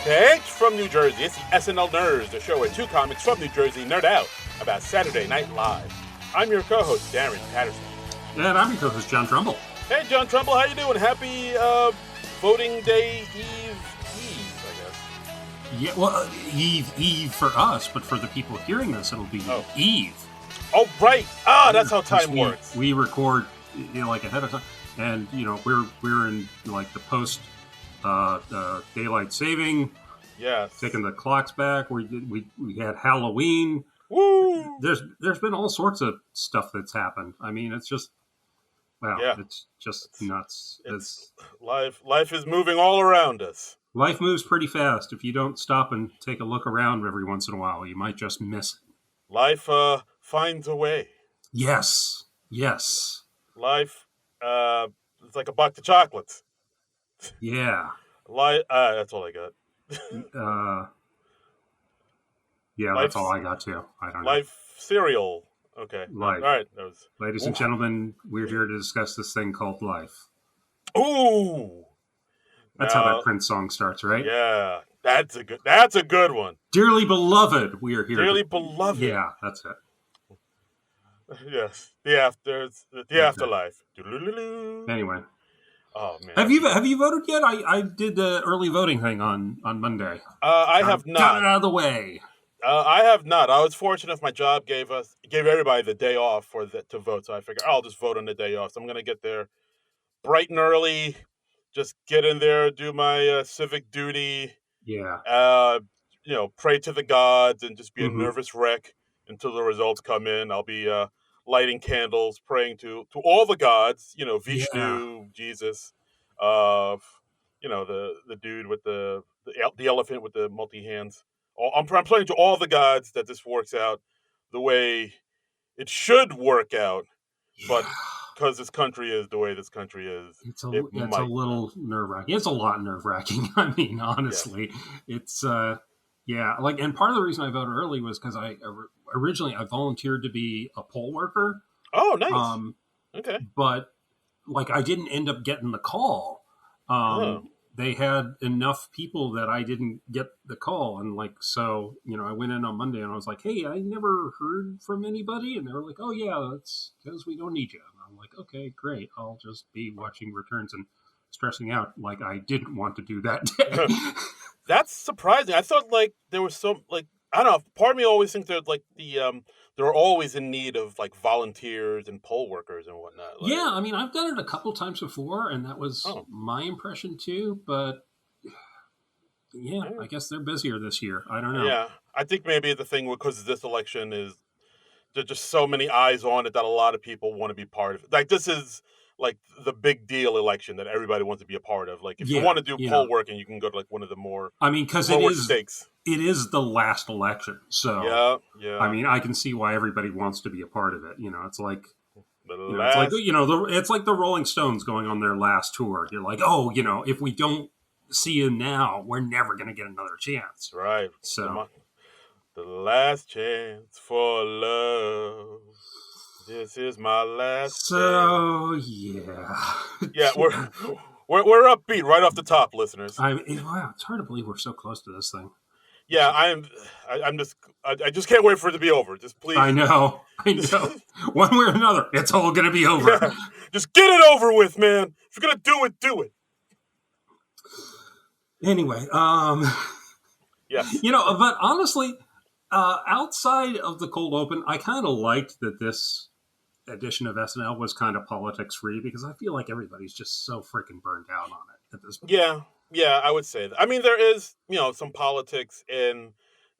Thanks from New Jersey. It's the SNL Nerds, the show where two comics from New Jersey nerd out about Saturday Night Live. I'm your co-host, Darren Patterson. And I'm your co-host, John Trumbull. Hey, John Trumbull, how you doing? Happy voting day Eve, I guess. Yeah, well, Eve for us, but for the people hearing this, it'll be Eve. Oh, right. That's how time works. We record, like ahead of time, and we're in like the post daylight saving. Yes. Taking the clocks back. We had Halloween. Woo! There's been all sorts of stuff that's happened. I mean, it's just it's just nuts. It's life is moving all around us. Life moves pretty fast. If you don't stop and take a look around every once in a while, you might just miss it. Life finds a way. Yes. Life it's like a box of chocolates. Yeah. That's all I got. That's all I got too. I don't know. Life cereal. Okay. Life. All right. Ladies and gentlemen, we're here to discuss this thing called life. Ooh. That's how that Prince song starts, right? Yeah. That's a good one. Dearly beloved, we are here. Dearly beloved. Yeah, that's it. Yes. The afterlife. Anyway. Oh man. Have you voted yet? I did the early voting thing on Monday. I have not. Got it out of the way. I have not. I was fortunate enough. My job gave everybody the day off to vote. So I figured I'll just vote on the day off. So I'm going to get there bright and early. Just get in there, do my civic duty. Yeah. Pray to the gods and just be a nervous wreck until the results come in. I'll be lighting candles, praying to all the gods. Vishnu, Jesus, the dude with the elephant with the multi hands. I'm praying to all the gods that this works out the way it should work out, but because this country is the way this country is, it's a little nerve-wracking. It's a lot nerve-wracking. I mean, honestly, it's and part of the reason I voted early was because originally I volunteered to be a poll worker. Oh, nice. Okay, but I didn't end up getting the call. They had enough people that I didn't get the call. And I went in on Monday and I was like, hey, I never heard from anybody. And they were like, oh yeah, that's because we don't need you. And I'm like, okay, great. I'll just be watching returns and stressing out like I didn't want to do that day. That's surprising. I thought there was some I don't know. Part of me always thinks they're they're always in need of volunteers and poll workers and whatnot. Yeah, I mean, I've done it a couple times before, and that was my impression too. But I guess they're busier this year. I don't know. Yeah, I think maybe the thing because this election is there's just so many eyes on it that a lot of people want to be part of it. This is the big deal election that everybody wants to be a part of. If you want to do poll working, you can go to one of the more. I mean, because it is the last election, so yeah. I mean, I can see why everybody wants to be a part of it. It's like it's like the Rolling Stones going on their last tour. You're like, if we don't see you now, we're never going to get another chance. Right. So the last chance for love. This is my last. So chance. Yeah, we're upbeat right off the top, listeners. Wow, it's hard to believe we're so close to this thing. Yeah, I just can't wait for it to be over. Just please. I know. One way or another, it's all going to be over. Yeah. Just get it over with, man. If you're going to do it. Anyway, yes. But honestly, outside of the cold open, I kind of liked that this edition of SNL was kind of politics free because I feel like everybody's just so freaking burned out on it at this point. Yeah, I would say that. I mean, there is, some politics in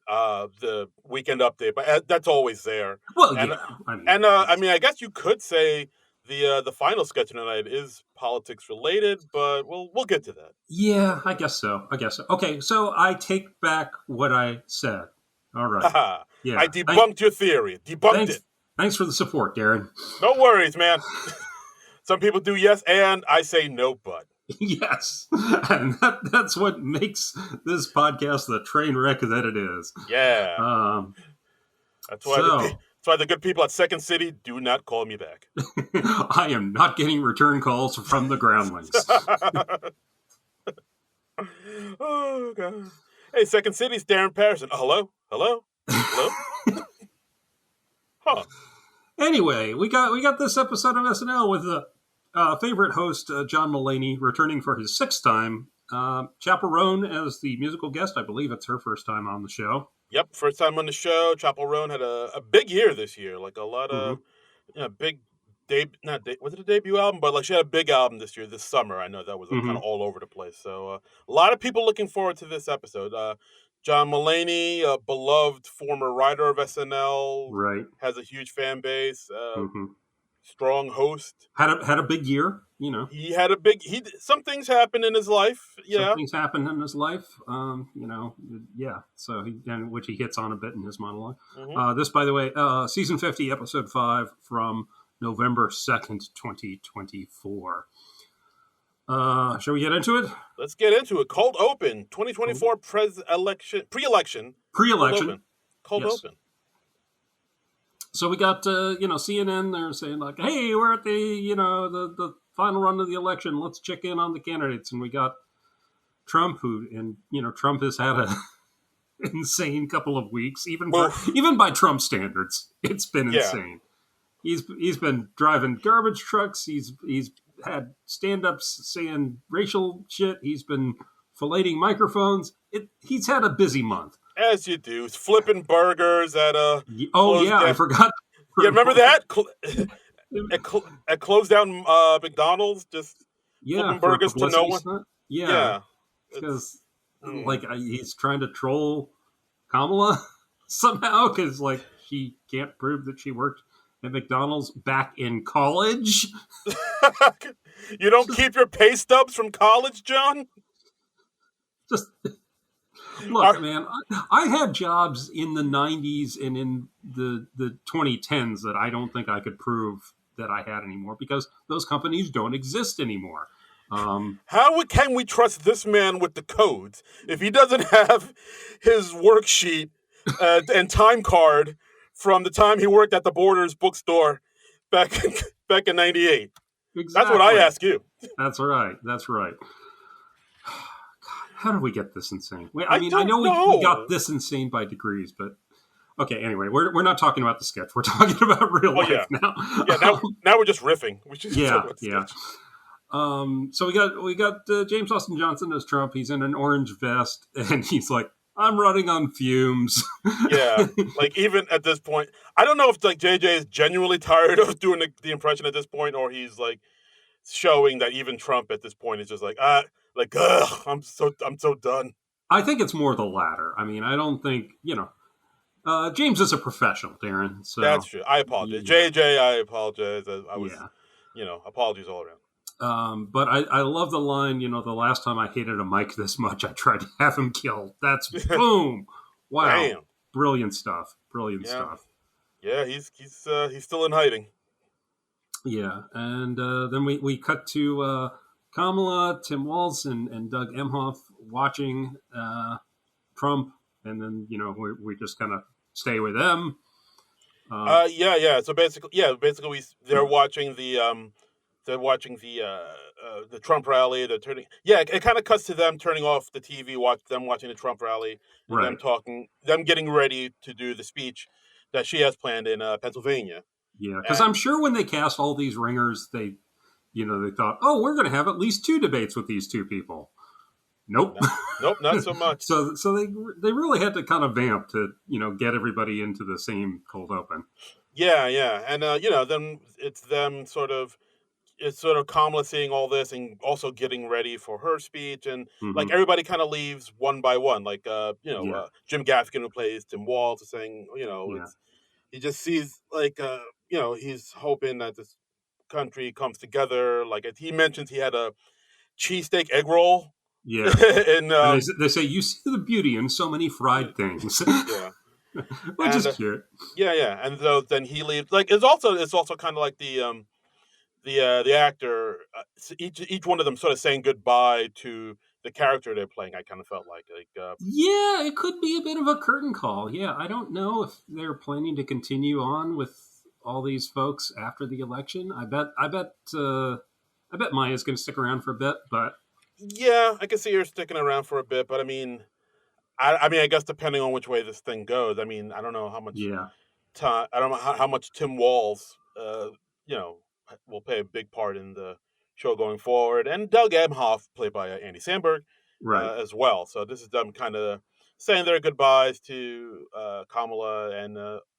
the Weekend Update, but that's always there. Well, I guess you could say the final sketch tonight is politics related, but we'll get to that. Yeah, I guess so. Okay, so I take back what I said. All right. Yeah, I debunked your theory. It. Thanks for the support, Darren. No worries, man. Some people do yes, and I say no, but. Yes, and that's what makes this podcast the train wreck that it is. Yeah. That's why the good people at Second City do not call me back. I am not getting return calls from the groundlings. Oh, God. Hey, Second City's Darren Patterson. Hello? Hello? Hello? Huh. Anyway, we got this episode of SNL with the favorite host, John Mulaney, returning for his 6th time. Chappell Roan as the musical guest. I believe it's her first time on the show. Yep, first time on the show. Chappell Roan had a big year this year. Like a lot of big was it a debut album? But like she had a big album this summer. I know that was kind of all over the place. So a lot of people looking forward to this episode. John Mulaney, a beloved former writer of SNL, right, has a huge fan base. Strong host. Had a big year. He had a big. Some things happened in his life. Yeah, some things happened in his life. Yeah. So which he hits on a bit in his monologue. This, by the way, season 50, episode 5 from November 2nd, 2024. Shall we get into it? Let's get into it. Cold open. 2024 pre-election. Cold open. So we got CNN. They're saying like, "Hey, we're at the final run of the election. Let's check in on the candidates." And we got Trump, Trump has had a insane couple of weeks, even by Trump standards. It's been insane. He's been driving garbage trucks. He's had stand-ups saying racial shit. He's been filleting microphones. He's had a busy month. As you do. Flipping burgers at a... I forgot. Yeah, remember that? At closed down McDonald's, just flipping burgers to no one? Stunt? Yeah. Because, he's trying to troll Kamala somehow, because, she can't prove that she worked at McDonald's back in college. You don't keep your pay stubs from college, John? Just... Look, man, I had jobs in the 90s and in the 2010s that I don't think I could prove that I had anymore because those companies don't exist anymore. How can we trust this man with the codes if he doesn't have his worksheet and time card from the time he worked at the Borders bookstore back in 98? Exactly. That's what I ask you. That's right. How did we get this insane? I know we got this insane by degrees, but okay. Anyway, we're not talking about the sketch. We're talking about real life now. Yeah, now we're just riffing. Yeah. So we got James Austin Johnson as Trump. He's in an orange vest, and he's like, "I'm running on fumes." Yeah, even at this point, I don't know if JJ is genuinely tired of doing the impression at this point, or he's showing that even Trump at this point is just I'm so done. I think it's more the latter. I mean, I don't think, James is a professional, Darren. So that's true. I apologize. Yeah. JJ, I apologize. I was, apologies all around. But I love the line, the last time I hated a mic this much, I tried to have him killed. That's boom. Wow. Damn. Brilliant stuff. Yeah, he's still in hiding. Yeah. And then we cut to Kamala, Tim Walz, and Doug Emhoff watching Trump, and then we just kind of stay with them. So basically, they're watching the Trump rally. They're turning. Yeah, it kind of cuts to them turning off the TV, watching the Trump rally, and them getting ready to do the speech that she has planned in Pennsylvania. Yeah, because I'm sure when they cast all these ringers, they thought, oh, we're going to have at least 2 debates with these 2 people. Nope. Nope, not so much. So they really had to kind of vamp to, get everybody into the same cold open. Yeah. And, then it's them sort of Kamala seeing all this and also getting ready for her speech. And, everybody kind of leaves one by one. Jim Gaffigan, who plays Tim Walz, is saying, he just sees, he's hoping that this country comes together. He mentions he had a cheesesteak egg roll. Yeah. And they say you see the beauty in so many fried things. Yeah. Which is cute. Yeah. And so then he leaves. It's also kind of like the actor, each one of them sort of saying goodbye to the character they're playing. I kind of felt yeah, it could be a bit of a curtain call. Yeah, I don't know if they're planning to continue on with all these folks after the election. I bet Maya's going to stick around for a bit, but yeah, I can see her sticking around for a bit. But I mean, I mean, I guess depending on which way this thing goes. I mean, I don't know how much Yeah, time. I don't know how much Tim Walz, you know, will play a big part in the show going forward, and Doug Emhoff, played by Andy Samberg, right. as well. So this is them kind of saying their goodbyes to Kamala and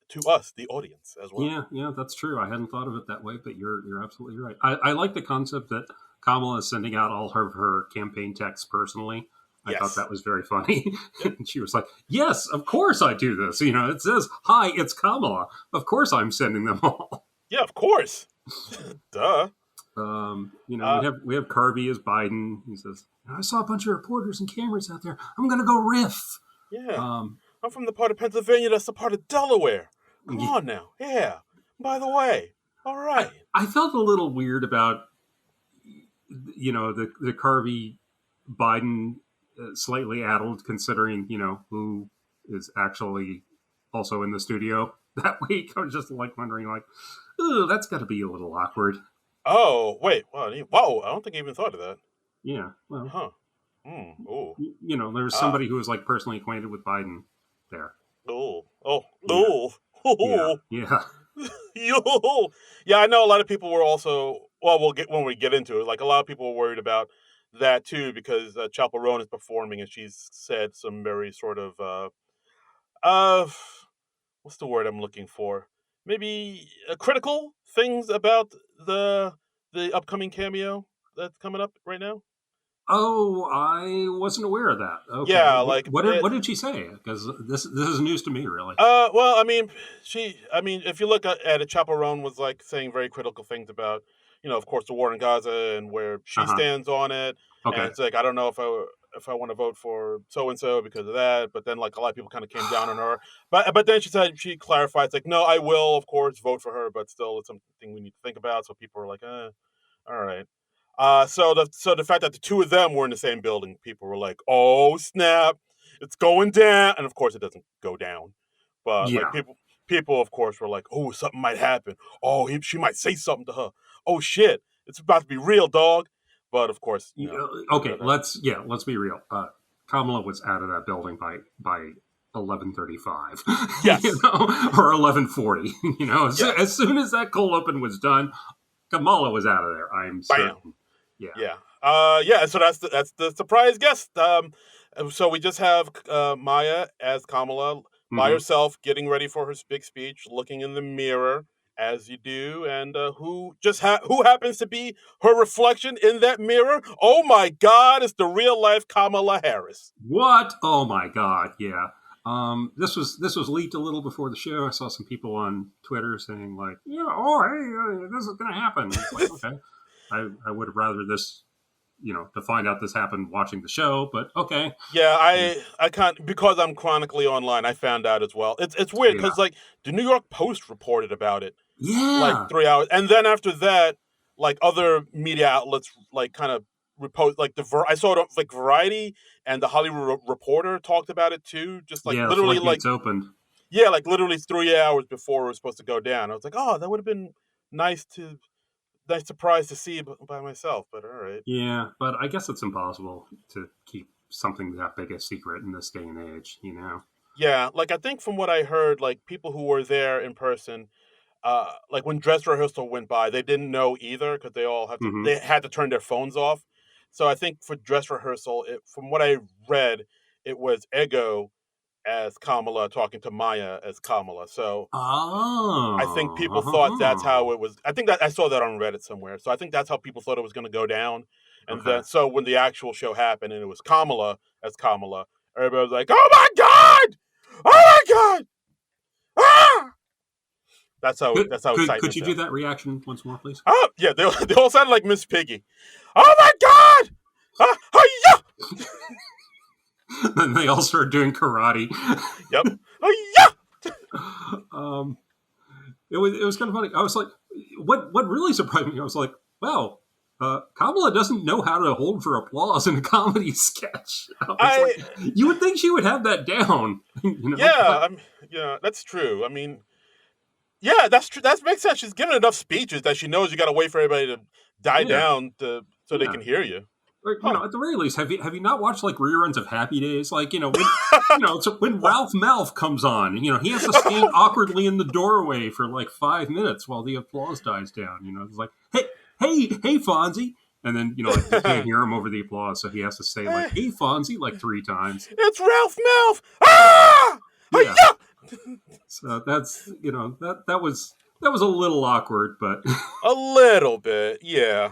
to us, the audience, as well. Yeah, yeah, that's true. I hadn't thought of it that way, but you're absolutely right. I like the concept that Kamala is sending out all of her campaign texts personally. I thought Yes. that was very funny. Yep. And she was like, "Yes, of course I do this. You know, it says, 'Hi, it's Kamala.' Of course I'm sending them all." Yeah, of course. Duh. You know, Uh, we have Carvey as Biden. He says, "I saw a bunch of reporters and cameras out there. I'm going to go riff." yeah. Um, I'm from the part of Pennsylvania that's the part of Delaware. Come on now. Yeah. By the way. All I, right. I felt a little weird about, you know, the Carvey Biden slightly addled, considering, you know, who is actually also in the studio that week. I was just like wondering, like, oh, that's got to be a little awkward. Oh, wait. Wow. I don't think I even thought of that. Yeah, well, Huh. Oh. you know, there's Ah. somebody who was like personally acquainted with Biden there. Oh. Oh. Yeah, Oh. yeah, Oh. yeah. Yo. Yeah, I know a lot of people were also. Well, we'll get when we get into it. Like a lot of people were worried about that too because Chappell Roan is performing and she's said some very sort of uh what's the word I'm looking for? Maybe critical things about the the upcoming cameo that's coming up right now. Oh, I wasn't aware of that. Okay, Yeah, what like what did, what did she say? Because this is news to me, really. well, I mean, I mean, if you look at it, Chaperone was like saying very critical things about, of course, the war in Gaza and where Uh she huh. stands on it, and Okay. it's like I don't know if I want to vote for so and so because of that, but then like a lot of people kind of came down on her, but then she clarified, it's like no, I will of course vote for her, but still it's something we need to think about. So people are like, all right. So the fact that the two of them were in the same building, people were like, "Oh snap, it's going down!" And of course, it doesn't go down. But like Yeah. people of course were like, "Oh, something might happen. Oh, she might say something to her. Oh shit, it's about to be real, dog." But of course, Okay. that. Let's be real. Kamala was out of that building by 11:35, Yes, or 11:40. yeah, As soon as that cold open was done, Kamala was out of there. I'm bam, certain. Yeah. yeah, yeah. So that's the surprise guest. So we just have Maya as Kamala by Hmm. herself, getting ready for her big speech, looking in the mirror as you do, and who happens to be her reflection in that mirror? Oh my God! It's the real life Kamala Harris. What? Oh my God! Yeah. This was leaked a little before the show. I saw some people on Twitter saying like, "Yeah, oh hey, this is going to happen." It's like, okay, I would have rather this, to find out this happened watching the show, but okay. Yeah, Yeah, I can't because I'm chronically online. I found out as well. It's weird yeah, because like the New York Post reported about it like yeah. 3 hours, and then after that, like other media outlets like kind of repost like I saw it on like Variety and the Hollywood Reporter talked about it too. Just like Yeah, the literally like floodgates opened. yeah, like literally 3 hours before it was supposed to go down. I was like, oh, that would have been nice to nice surprise to see by myself. But all right. Yeah, but I guess it's impossible to keep something that big a secret in this day and age. Yeah, like I think from what I heard, like people who were there in person, like when dress rehearsal went by, they didn't know either because Hmm. they had to turn their phones off. So I think for dress rehearsal, from what I read, it was Ego as Kamala talking to Maya as Kamala. So I think people thought that's how Oh, it was. I think that I saw that on Reddit somewhere. So I think that's how people thought it was going to go down. And okay. then so when the actual show happened and it was Kamala as Kamala, everybody was like, "Oh my God! Oh my God! Ah!" Could That's how could could excitement you do sounds. that reaction once more, please? Oh yeah, they all sounded like Miss Piggy. Oh my God! Ah, hi-ya! Then they all started doing karate. Yep. Hi-ya! um, it was kind of funny. I was like, what really surprised me? I was like, wow, Kamala doesn't know how to hold for applause in a comedy sketch. I was like, I you would think she would have that down, yeah, but yeah, that's true. I mean, yeah, that's true. That makes sense. She's given enough speeches that she knows you got to wait for everybody to die yeah, down so they yeah. can hear you. Or, at the very least, have you not watched like reruns of Happy Days? Like, when so when Ralph Malph comes on, he has to stand awkwardly in the doorway for like 5 minutes while the applause dies down. It's like, hey, Fonzie. And then, like, you can't hear him over the applause, so he has to say, like, hey, Fonzie, like 3 times. It's Ralph Malph! Ah! Yeah. So that's, that was a little awkward, but... a little bit, yeah.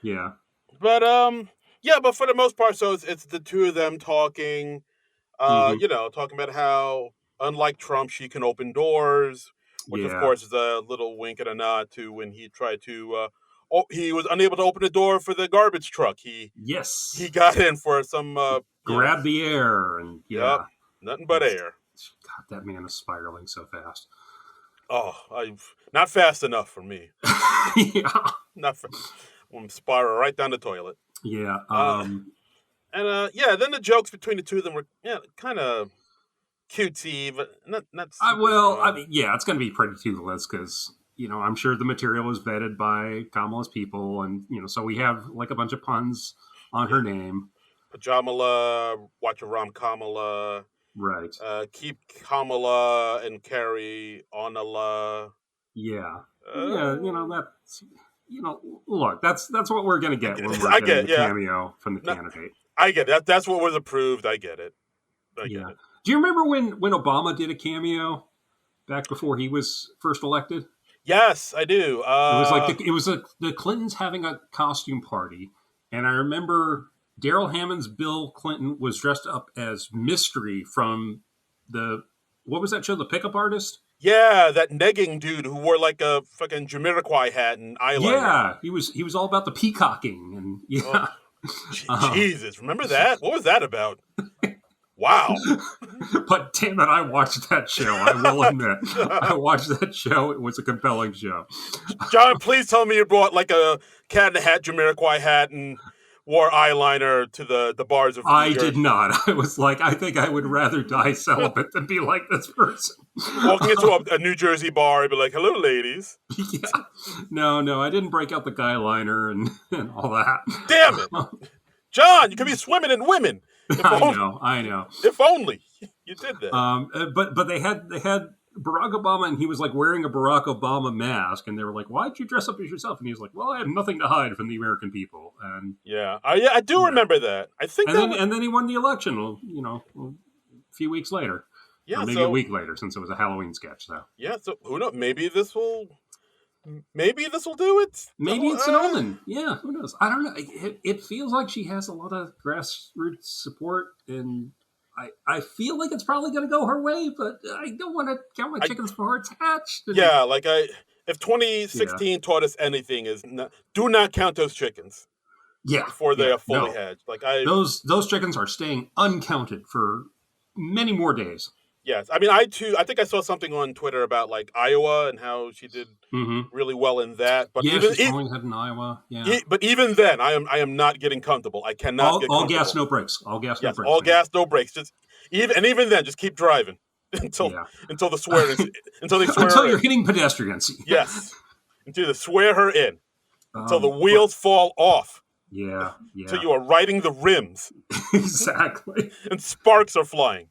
Yeah. But, but for the most part, so it's the two of them talking, talking about how, unlike Trump, she can open doors, which, of course, is a little wink and a nod to when he tried to... he was unable to open the door for the garbage truck. He got in for some... grab the air, and Yep, nothing but air. God, that man is spiraling so fast. Oh, not fast enough for me. Yeah. Not fast. I'm spiral right down the toilet. Yeah. Then the jokes between the two of them were kind of cutesy, but not it's going to be pretty toothless because, I'm sure the material was vetted by Kamala's people, and, so we have like a bunch of puns on her name. Pajamala, Wacharam Kamala. Right. Keep Kamala and carry Onala. Yeah. That's... look, that's what we're going to get when we're getting the cameo from the candidate. I get it. That's what was approved. I get it. I get it. Do you remember when Obama did a cameo back before he was first elected? Yes, I do. It was like the Clintons having a costume party, and I remember Daryl Hammond's Bill Clinton was dressed up as Mystery from what was that show, The Pickup Artist? Yeah, that negging dude who wore like a fucking Jamiroquai hat and eyeliner. Yeah, he was all about the peacocking and Jesus, remember that? What was that about? Wow. But damn it, I watched that show. I will admit, I watched that show. It was a compelling show. John, please tell me you brought like a cat in a hat, Jamiroquai hat, and wore eyeliner to the bars of New York. Did not. I was like, I think I would rather die celibate than be like this person. Walking into a New Jersey bar, I'd be like, hello, ladies. Yeah. No, I didn't break out the guy liner and all that. Damn it. John, you could be swimming in women. I know. If only you did that. But they had Barack Obama, and he was like wearing a Barack Obama mask, and they were like, "Why'd you dress up as yourself?" And he was like, "Well, I have nothing to hide from the American people." And I do remember that. I think, and then he won the election. A few weeks later, or maybe a week later, since it was a Halloween sketch. So so who knows? Maybe this will do it. Maybe it's an omen. Yeah, who knows? I don't know. It feels like she has a lot of grassroots support, and I feel like it's probably going to go her way, but I don't want to count my chickens before it's hatched. If 2016 taught us anything, is do not count those chickens. Yeah, before they are fully hatched. Those chickens are staying uncounted for many more days. Yes, I mean, I think I saw something on Twitter about like Iowa and how she did really well in that. But she's going ahead in Iowa. Yeah, but even then, I am not getting comfortable. I cannot get all comfortable. Gas, no brakes. All gas, no brakes. All gas, no brakes. Just even then, just keep driving until the swear until they swear until you're hitting pedestrians. Yes, until they swear her in, until the wheels fall off. Yeah. Until you are riding the rims. Exactly. And sparks are flying.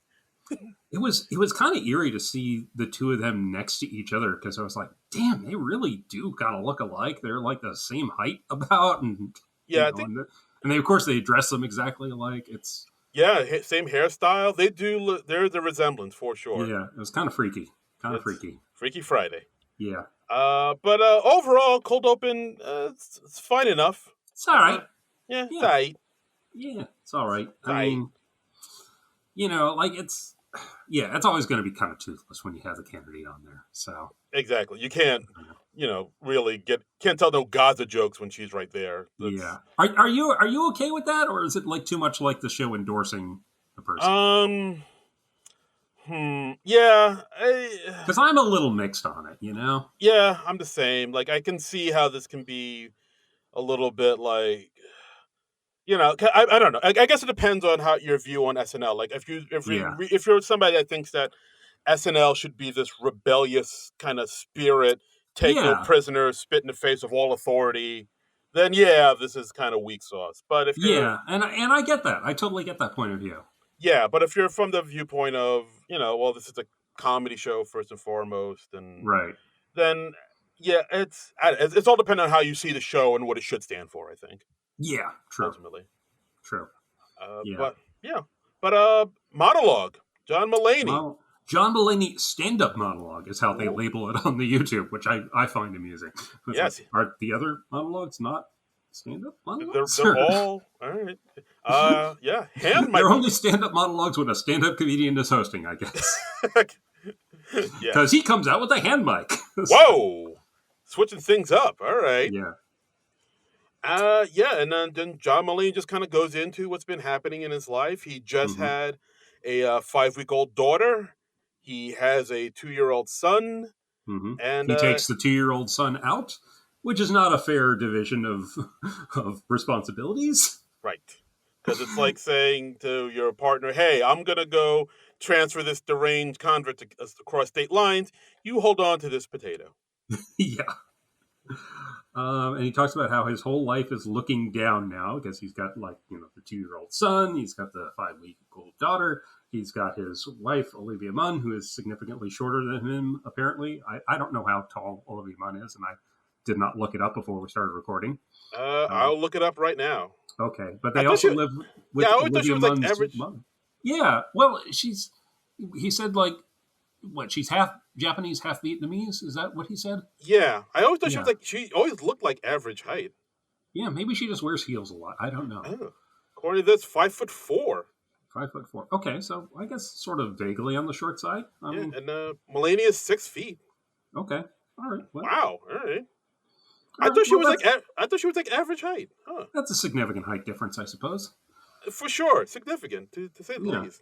It was kind of eerie to see the two of them next to each other, because I was like, damn, they really do kind of look alike. They're like the same height about, and and they, of course, they dress them exactly alike. It's same hairstyle. They do. There's a resemblance for sure. Yeah, it was kind of freaky. Freaky Friday. Yeah. But overall, cold open, it's fine enough. It's all right. It's all right. Yeah, it's all right. I mean, it's always going to be kind of toothless when you have the candidate on there. So exactly, you can't, really can't tell no Gaza jokes when she's right there. Yeah. Are you okay with that, or is it like too much like the show endorsing the person? Yeah. Because I'm a little mixed on it, Yeah, I'm the same. Like, I can see how this can be a little bit like, I don't know. I guess it depends on how your view on SNL. Like, if you're somebody that thinks that SNL should be this rebellious kind of spirit, take no prisoners, spit in the face of all authority, then yeah, this is kind of weak sauce. But if you're Yeah, and I get that. I totally get that point of view. yeah, but if you're from the viewpoint of, well, this is a comedy show first and foremost, and Right. then yeah, it's all dependent on how you see the show and what it should stand for, I think, Yeah, true. ultimately. True. Yeah. But yeah, but monologue, John Mulaney. Well, John Mulaney stand-up monologue is how they Ooh, label it on the YouTube, which I find amusing. It's like, yes, are the other monologues not stand-up they're monologues? they're all right. Yeah, hand might They're be. only stand-up monologues when a stand-up comedian is hosting, I guess, Yeah. because he comes out with a hand mic. Whoa, switching things up. All right. Yeah. Yeah, and then John Mulaney just kind of goes into what's been happening in his life. He just Hmm. had a 5-week-old daughter. He has a 2-year-old son, Hmm. and He takes the 2-year-old son out, which is not a fair division of of responsibilities. right, because it's like saying to your partner, "Hey, I'm gonna go transfer this deranged convert across state lines. You hold on to this potato." Yeah. And he talks about how his whole life is looking down now because he's got, like, the 2-year-old son, he's got the 5-week-old daughter, he's got his wife Olivia Munn, who is significantly shorter than him. Apparently, I don't know how tall Olivia Munn is, and I did not look it up before we started recording. I'll look it up right now. Okay, but I they thought also she, live yeah, I with always thought she Olivia was like Munn's average. mother. Yeah, well, she's. He said, like, what, she's half Japanese, half Vietnamese. Is that what he said? Yeah, I always thought Yeah, she always looked like average height. yeah. Maybe she just wears heels a lot. I don't know. Oh, according to this, 5'4". 5'4". Okay, so I guess sort of vaguely on the short side. I Yeah, mean, and Mulaney is 6 feet. okay, all right. Well, Wow. All right. all right. Well, that's I thought she was like average height. Huh. that's a significant height difference, I suppose. For sure, significant to say the Yeah. least.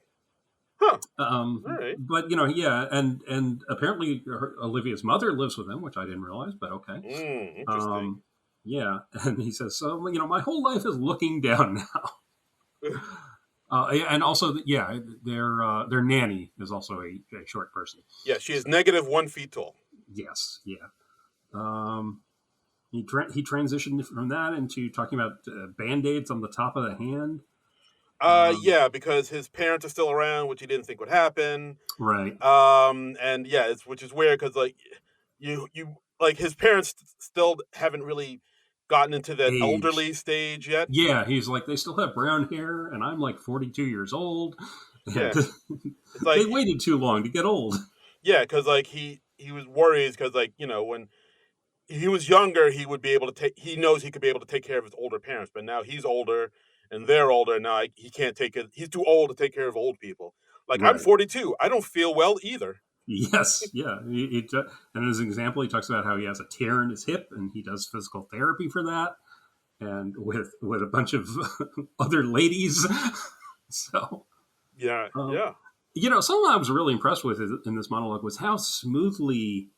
Huh. All right. But yeah, and apparently Olivia's mother lives with him, which I didn't realize, but okay. Interesting. Um, yeah, and he says, so my whole life is looking down now. And also, yeah, their nanny is also a short person. Yeah, she is negative 1 feet tall. Yes, yeah. Um, he transitioned from that into talking about band-aids on the top of the hand. Yeah, because his parents are still around, which he didn't think would happen. Right. And yeah, which is weird because like you like his parents still haven't really gotten into that Age. elderly stage yet. Yeah, he's like, they still have brown hair, and I'm like 42 years old, and Yeah, it's they like waited too long to get old. yeah, because like he was worried because like when he was younger, he would be able to take. He knows he could be able to take care of his older parents, but now he's older and they're older. And now he can't take it. He's too old to take care of old people. Like I'm Right. 42. I don't feel well either. Yes. Yeah. And as an example, he talks about how he has a tear in his hip, and he does physical therapy for that, and with a bunch of other ladies. So, Yeah, um, yeah, something I was really impressed with in this monologue was how smoothly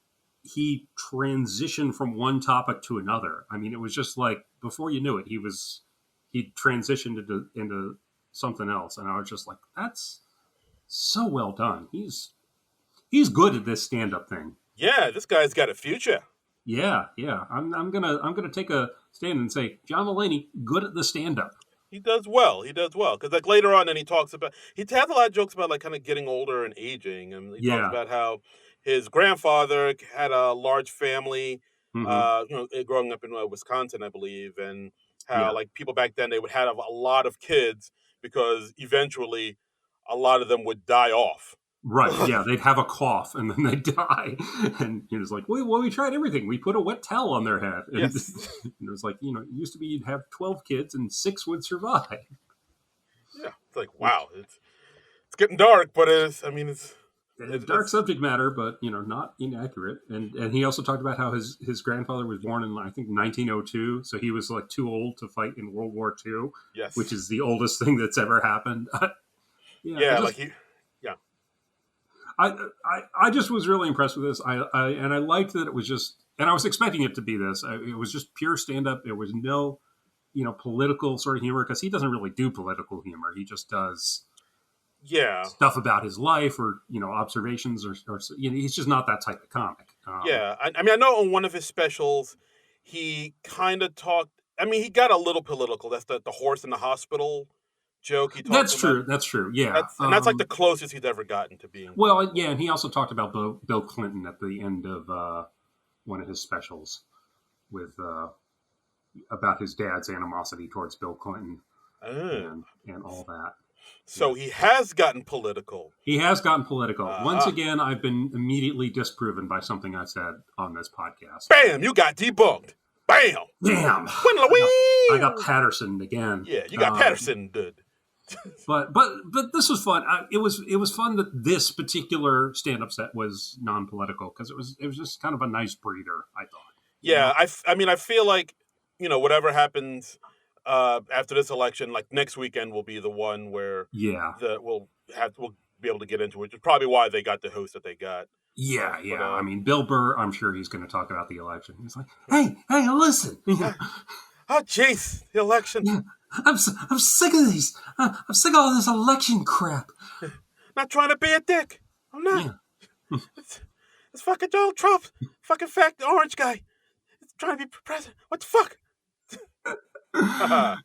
he transitioned from one topic to another. I mean, it was just like before you knew it, he transitioned into something else, and I was just like, that's so well done. He's good at this stand up thing. yeah. This guy's got a future. Yeah, yeah. I'm gonna take a stand and say John Mulaney good at the stand up. He does well. He does well because like later on, and he talks about he has a lot of jokes about like kind of getting older and aging, and he talks Yeah. about how his grandfather had a large family, Hmm. growing up in Wisconsin, I believe, and how Yeah. like people back then they would have a lot of kids because eventually a lot of them would die off. Right. Yeah. They'd have a cough and then they'd die. And it was like, well, we tried everything. We put a wet towel on their head. And Yes, it was like, it used to be you'd have 12 kids and 6 would survive. yeah. It's like wow, Which it's getting dark, but it's I mean dark it's subject matter, but not inaccurate. And he also talked about how his grandfather was born in, I think, 1902, so he was like too old to fight in World War II, which yes, is the oldest thing that's ever happened. Yeah, yeah, like he yeah. I, I just was really impressed with this. I liked that it was just, and I was expecting it to be this. It was just pure stand up. There was no political sort of humor because he doesn't really do political humor. He just does Yeah, stuff about his life or observations or he's just not that type of comic. yeah. I mean, I know on one of his specials, he kind of talked. I mean, he got a little political. That's the horse in the hospital joke he talked That's about. true. That's true. Yeah. That's like the closest he's ever gotten to being. Well, yeah, and he also talked about Bill Clinton at the end of one of his specials with about his dad's animosity towards Bill Clinton and all that. So he has gotten political. He has gotten political. Once again, I've been immediately disproven by something I said on this podcast. Bam! You got debunked. Bam! Damn! I got Patterson again. Yeah, you got Patterson, dude. But this was fun. It was fun that this particular stand-up set was non-political because it was just kind of a nice breather, I thought. Yeah, I mean, I feel like, whatever happens after this election, like next weekend will be the one where we'll be able to get into it, which is probably why they got the host that they got. Yeah. I mean, Bill Burr, I'm sure he's going to talk about the election. He's like, hey, listen. Oh, jeez, the election. Yeah. I'm sick of these. I'm sick of all this election crap. Not trying to be a dick. I'm not. Yeah. It's fucking Donald Trump. Fucking fat orange guy. It's trying to be president. What the fuck?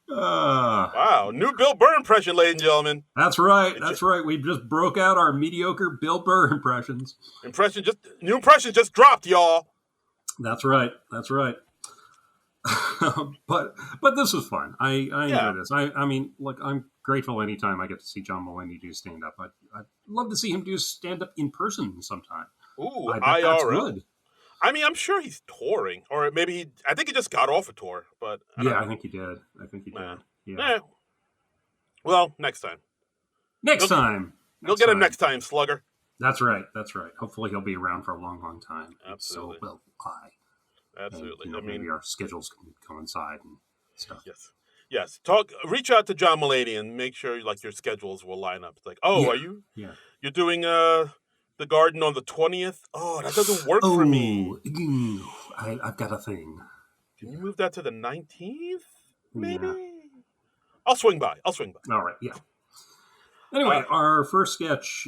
Wow. New Bill Burr impression, ladies and gentlemen. That's right. Right. We just broke out our mediocre Bill Burr impressions. New impressions just dropped, y'all. That's right. but this was fun. I enjoy this. I mean, look, I'm grateful anytime I get to see John Mulaney do stand up. I'd love to see him do stand up in person sometime. Ooh, I bet that's good. I mean, I'm sure he's touring, or maybe I think he just got off a tour. But I think he did. Yeah. Well, next time. You'll get him next time, Slugger. That's right. Hopefully, he'll be around for a long, long time. Absolutely. So will I. Absolutely. And, maybe our schedules can coincide and stuff. Yes. Reach out to John Mulaney and make sure like your schedules will line up. It's like, are you? Yeah. You're doing the Garden on the 20th? Oh, that doesn't work for me. I've got a thing. Can you move that to the 19th? Maybe. Yeah. I'll swing by. All right. Yeah. Anyway, our first sketch,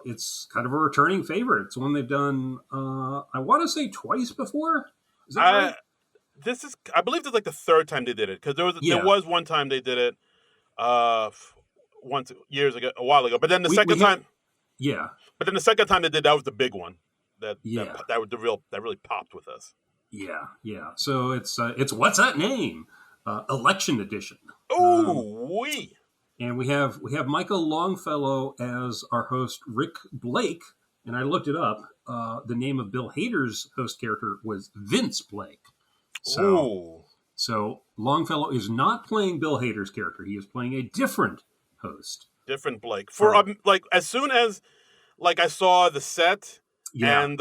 it's kind of a returning favorite. It's one they've done, I want to say twice before. Is that right? I believe this is like the third time they did it, because there was one time they did it a while ago. But then the second time, But then the second time they did, that was the big one. That really popped with us. Yeah. So it's what's that name? Election Edition. Oh, wee. And we have Michael Longfellow as our host, Rick Blake. And I looked it up. The name of Bill Hader's host character was Vince Blake. So Longfellow is not playing Bill Hader's character. He is playing a different host. Different Blake. As soon as I saw the set and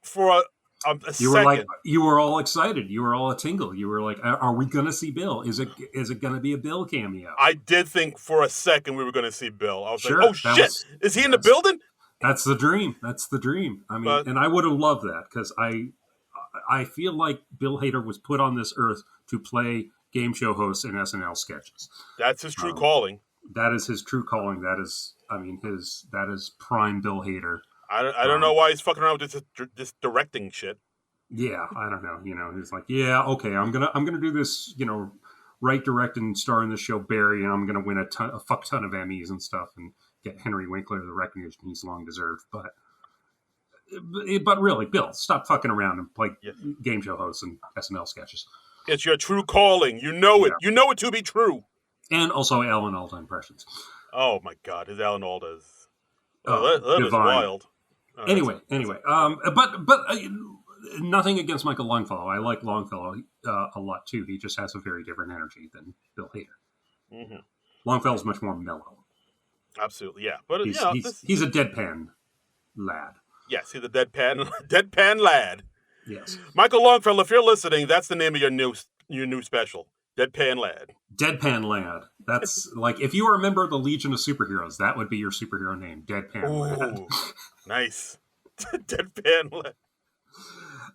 for a second. You were all excited. You were all a tingle. You were like, are we going to see Bill? Is it going to be a Bill cameo? I did think for a second we were going to see Bill. I was like, oh shit, is he in the building? That's the dream. I mean, and I would have loved that because I feel like Bill Hader was put on this earth to play game show hosts in SNL sketches. That's his true calling. That is his true calling. That is prime Bill Hader. I don't know why he's fucking around with this directing shit. Yeah, I don't know. He's like, okay, I'm gonna do this. Write, direct, and star in this show, Barry, and I'm gonna win a fuck ton of Emmys and stuff, and get Henry Winkler the recognition he's long deserved. But really, Bill, stop fucking around and play game show hosts and SNL sketches. It's your true calling. You know it. You know it to be true. And also Alan Alda impressions. Oh my God, his Alan Alda is that is wild. Anyway, but nothing against Michael Longfellow. I like Longfellow a lot too. He just has a very different energy than Bill Hader. Mm-hmm. Longfellow's much more mellow. Absolutely, yeah. But he's a deadpan lad. Yes, he's a deadpan lad. Yes, Michael Longfellow, if you're listening, that's the name of your new special, Deadpan Lad. Deadpan Lad. That's like if you were a member of the Legion of Superheroes, that would be your superhero name, Deadpan Lad. Nice. Deadpan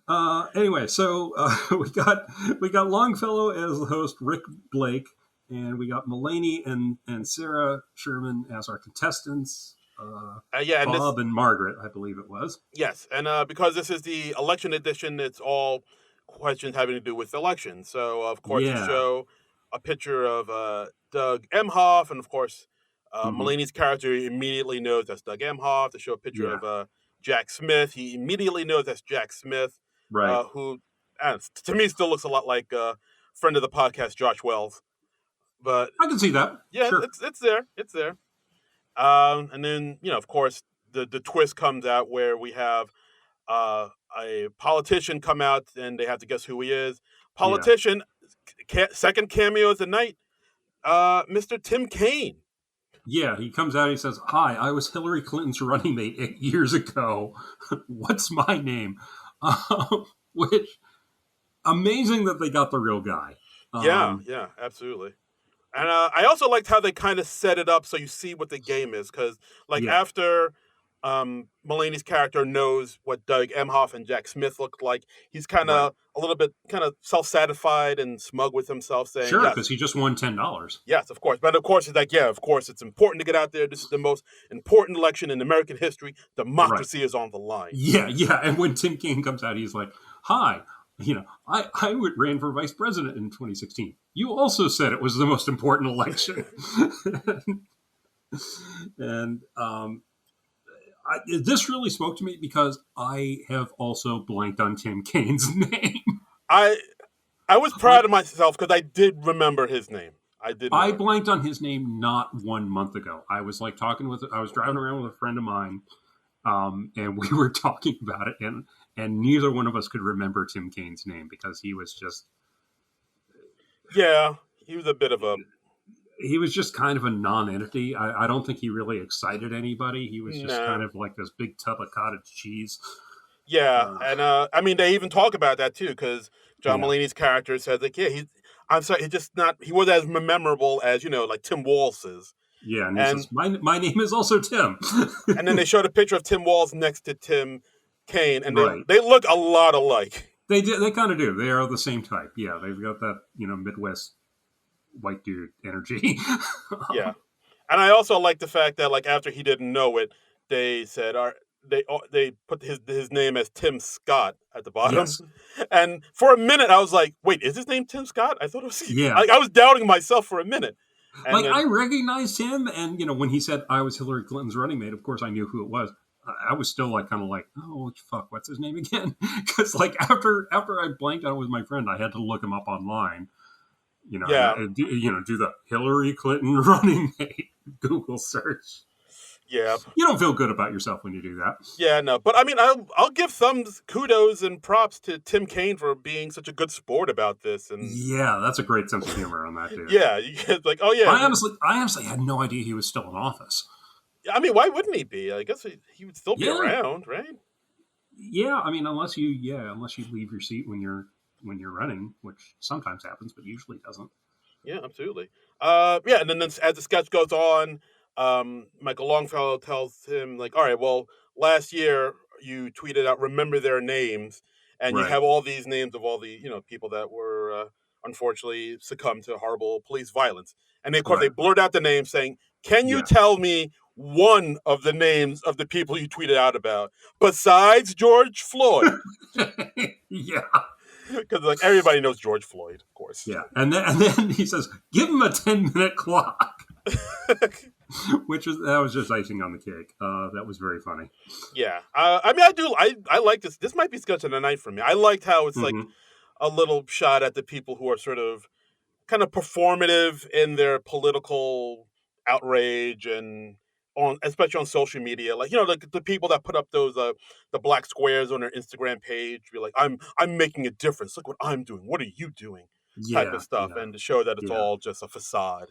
Lad. Anyway, so we got Longfellow as the host, Rick Blake, and we got Mulaney and Sarah Sherman as our contestants. Bob and Margaret, I believe it was. Yes, and because this is the election edition, it's all questions having to do with elections. So, of course, you Yeah. show a picture of Doug Emhoff, and of course, Hmm. Mulaney's character immediately knows that's Doug Emhoff. They show a picture Yeah. of Jack Smith. He immediately knows that's Jack Smith, Right. who to me still looks a lot like a friend of the podcast, Josh Wells. But I can see that. yeah, Sure. it's there, it's there. And then of course, the twist comes out where we have uh, a politician come out and they have to guess who he is. Yeah. Politician, second cameo of the night, Mr. Tim Kaine. Yeah, he comes out and he says, "Hi, I was Hillary Clinton's running mate 8 years ago. What's my name?" Which amazing that they got the real guy. Yeah, yeah, absolutely. And I also liked how they kind of set it up so you see what the game is, because like Yeah, after Mulaney's character knows what Doug Emhoff and Jack Smith look like, he's kind right. of a little bit kind of self-satisfied and smug with himself, saying, Sure, "Yes, because he just won $10. yes, of course." But of course, he's like, "Yeah, of course, it's important to get out there. This is the most important election in American history. Right. Democracy is on the line." Yeah, yeah. And when Tim Kaine comes out, he's like, "Hi, I ran for vice president in 2016. You also said it was the most important election." And this really spoke to me because I have also blanked on Tim Kaine's name. I I was proud Like, of myself because I did remember his name. I did I know it. blanked on his name not 1 month ago. I was like I was driving around with a friend of mine, and we were talking about it, and neither one of us could remember Tim Kaine's name because Yeah, he was a bit of a he was just kind of a non-entity. I don't think he really excited anybody. He was just kind no. of like this big tub of cottage cheese. Yeah, Uh, and I mean they even talk about that too because John yeah, Mulaney's character says like, yeah, I'm sorry, he just not he wasn't as memorable as like Tim Walz is, yeah, and he and says my name is also Tim. and then they showed a picture of Tim Walz next to Tim Kaine, and Right. they look a lot alike. They do. They kind of do. They are the same type. Yeah, they've got that Midwest white dude energy. Yeah, and I also like the fact that like after he didn't know it, they said, they put his name as Tim Scott at the bottom, Yes. and for a minute I was like, wait, is his name Tim Scott? I thought it was Yeah. like I was doubting myself for a minute, and Like then I recognized him, and when he said I was Hillary Clinton's running mate, of course I knew who it was. I was still like kind of like, oh fuck, what's his name again? Because like after I blanked on it with my friend, I had to look him up online. yeah, Do the Hillary Clinton running mate Google search. yeah, You don't feel good about yourself when you do that. yeah, no, but I mean I'll give some kudos and props to Tim Kaine for being such a good sport about this, and Yeah, that's a great sense of humor on that dude. yeah, you get like, oh yeah, I honestly had no idea he was still in office. I mean, why wouldn't he be? I guess he would still be Yeah, around, right? yeah. I mean, unless you leave your seat when you're running, which sometimes happens, but usually doesn't. Yeah, absolutely. Yeah, and then as the sketch goes on, Michael Longfellow tells him like, "All right, well, last year you tweeted out, remember their names, and you Right, have all these names of all the people that were unfortunately succumbed to horrible police violence." And of course, they right. blurt out the names, saying, "Can you Yeah, tell me one of the names of the people you tweeted out about besides George Floyd?" yeah, Because like everybody knows George Floyd, of course. yeah. And then he says, "Give him a 10-minute clock," that was just icing on the cake. That was very funny. Yeah, I mean, I like this. This might be sketch of the night for me. I liked how it's like Hmm. a little shot at the people who are sort of kind of performative in their political outrage and especially on social media. Like the people that put up those the black squares on their Instagram page, be like, I'm making a difference. Look what I'm doing. What are you doing? Type Yeah, of stuff, yeah, and to show that it's yeah. all just a facade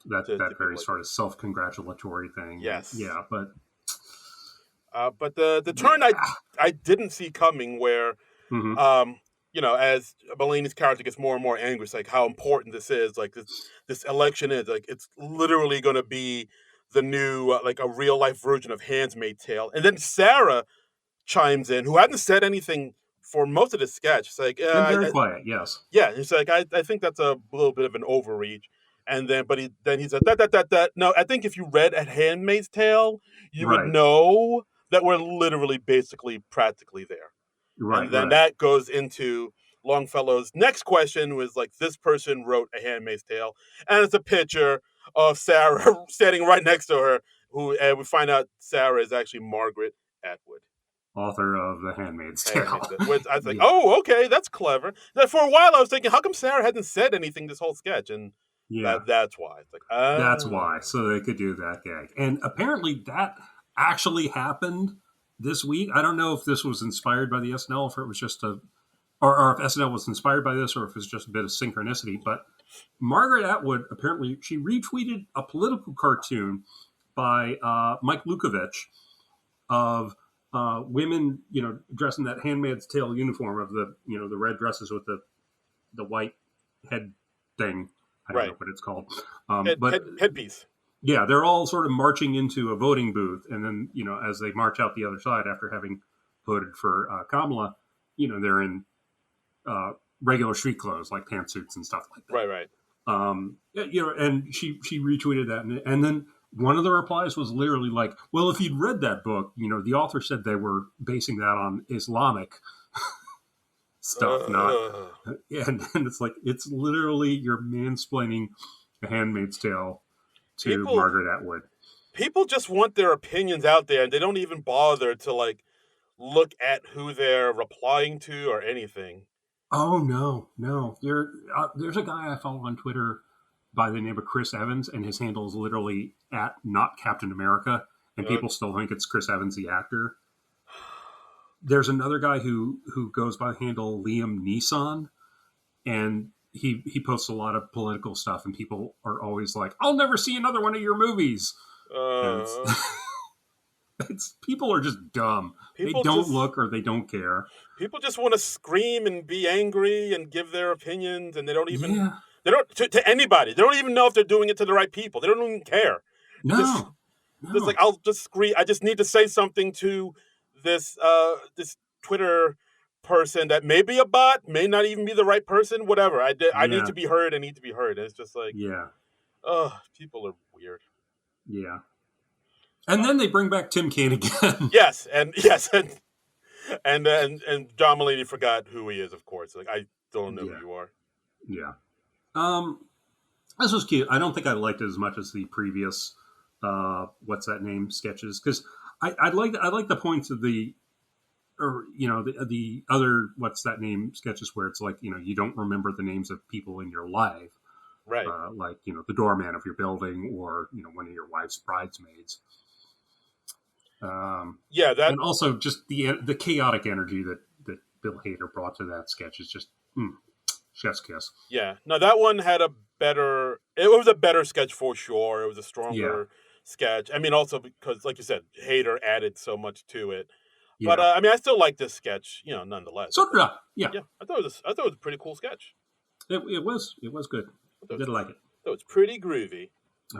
That to very people like sort that. of self-congratulatory thing, and Yes. yeah, but But the turn yeah. I didn't see coming, where Hmm. um, as Mulaney's character gets more and more angry, it's like how important this is. Like this election is like it's literally going to be the new like a real life version of *Handmaid's Tale*. And then Sarah chimes in, who hadn't said anything for most of the sketch. It's like, Been very quiet. Yes. yeah, it's like I think that's a little bit of an overreach. And then, but he said that. No, I think if you read *A Handmaid's Tale*, you would Right. know that we're literally, basically, practically there. Right. And then Right. that goes into Longfellow's next question was like, this person wrote A Handmaid's Tale, and it's a picture of Sarah standing right next to her, and we find out Sarah is actually Margaret Atwood, author of The Handmaid's Tale. Which I was like, oh, okay, that's clever. For a while, I was thinking, how come Sarah hadn't said anything this whole sketch? And that's why. It's like, that's why. So they could do that gag. And apparently that actually happened this week. I don't know if this was inspired by the SNL, if it was just or if SNL was inspired by this, or if it's just a bit of synchronicity. But Margaret Atwood, apparently, she retweeted a political cartoon by Mike Lukovich of women, dressed in that Handmaid's Tale uniform of the red dresses with the white head thing. I don't know what it's called. Headpiece. Yeah, they're all sort of marching into a voting booth. And then, as they march out the other side after having voted for Kamala, they're in regular street clothes like pantsuits and stuff like that. Right. And she retweeted that, and then one of the replies was literally like, "Well, if you'd read that book, the author said they were basing that on Islamic stuff, and it's like it's literally you're mansplaining The Handmaid's Tale to Margaret Atwood. People just want their opinions out there, and they don't even bother to like look at who they're replying to or anything. Oh, no. There's a guy I follow on Twitter by the name of Chris Evans, and his handle is literally @NotCaptainAmerica, and people still think it's Chris Evans, the actor. There's another guy who goes by the handle Liam Neeson, and he posts a lot of political stuff, and people are always like, I'll never see another one of your movies. People are just dumb. They don't look or they don't care. People just want to scream and be angry and give their opinions, and they don't even they don't to anybody. They don't even know if they're doing it to the right people. They don't even care. No. It's like, I'll just scream. I just need to say something to this this Twitter person that may be a bot, may not even be the right person. Whatever. I need to be heard. I need to be heard. And it's just like, people are weird. Yeah. And then they bring back Tim Kaine again. Yes, and John Mulaney forgot who he is, of course. Like, I don't know who you are. Yeah. This was cute. I don't think I liked it as much as the previous what's that name sketches, because I like the points of the other what's that name sketches where it's like, you don't remember the names of people in your life. Right. Like, the doorman of your building, or, one of your wife's bridesmaids. And also just the chaotic energy that Bill Hader brought to that sketch is just chef's kiss. Yeah. No, that one had it was a better sketch for sure. It was a stronger sketch. I mean, also because, like you said, Hader added so much to it. Yeah. But I still like this sketch, nonetheless. So yeah. I thought it was a pretty cool sketch. It was good. I did like it. It was pretty groovy.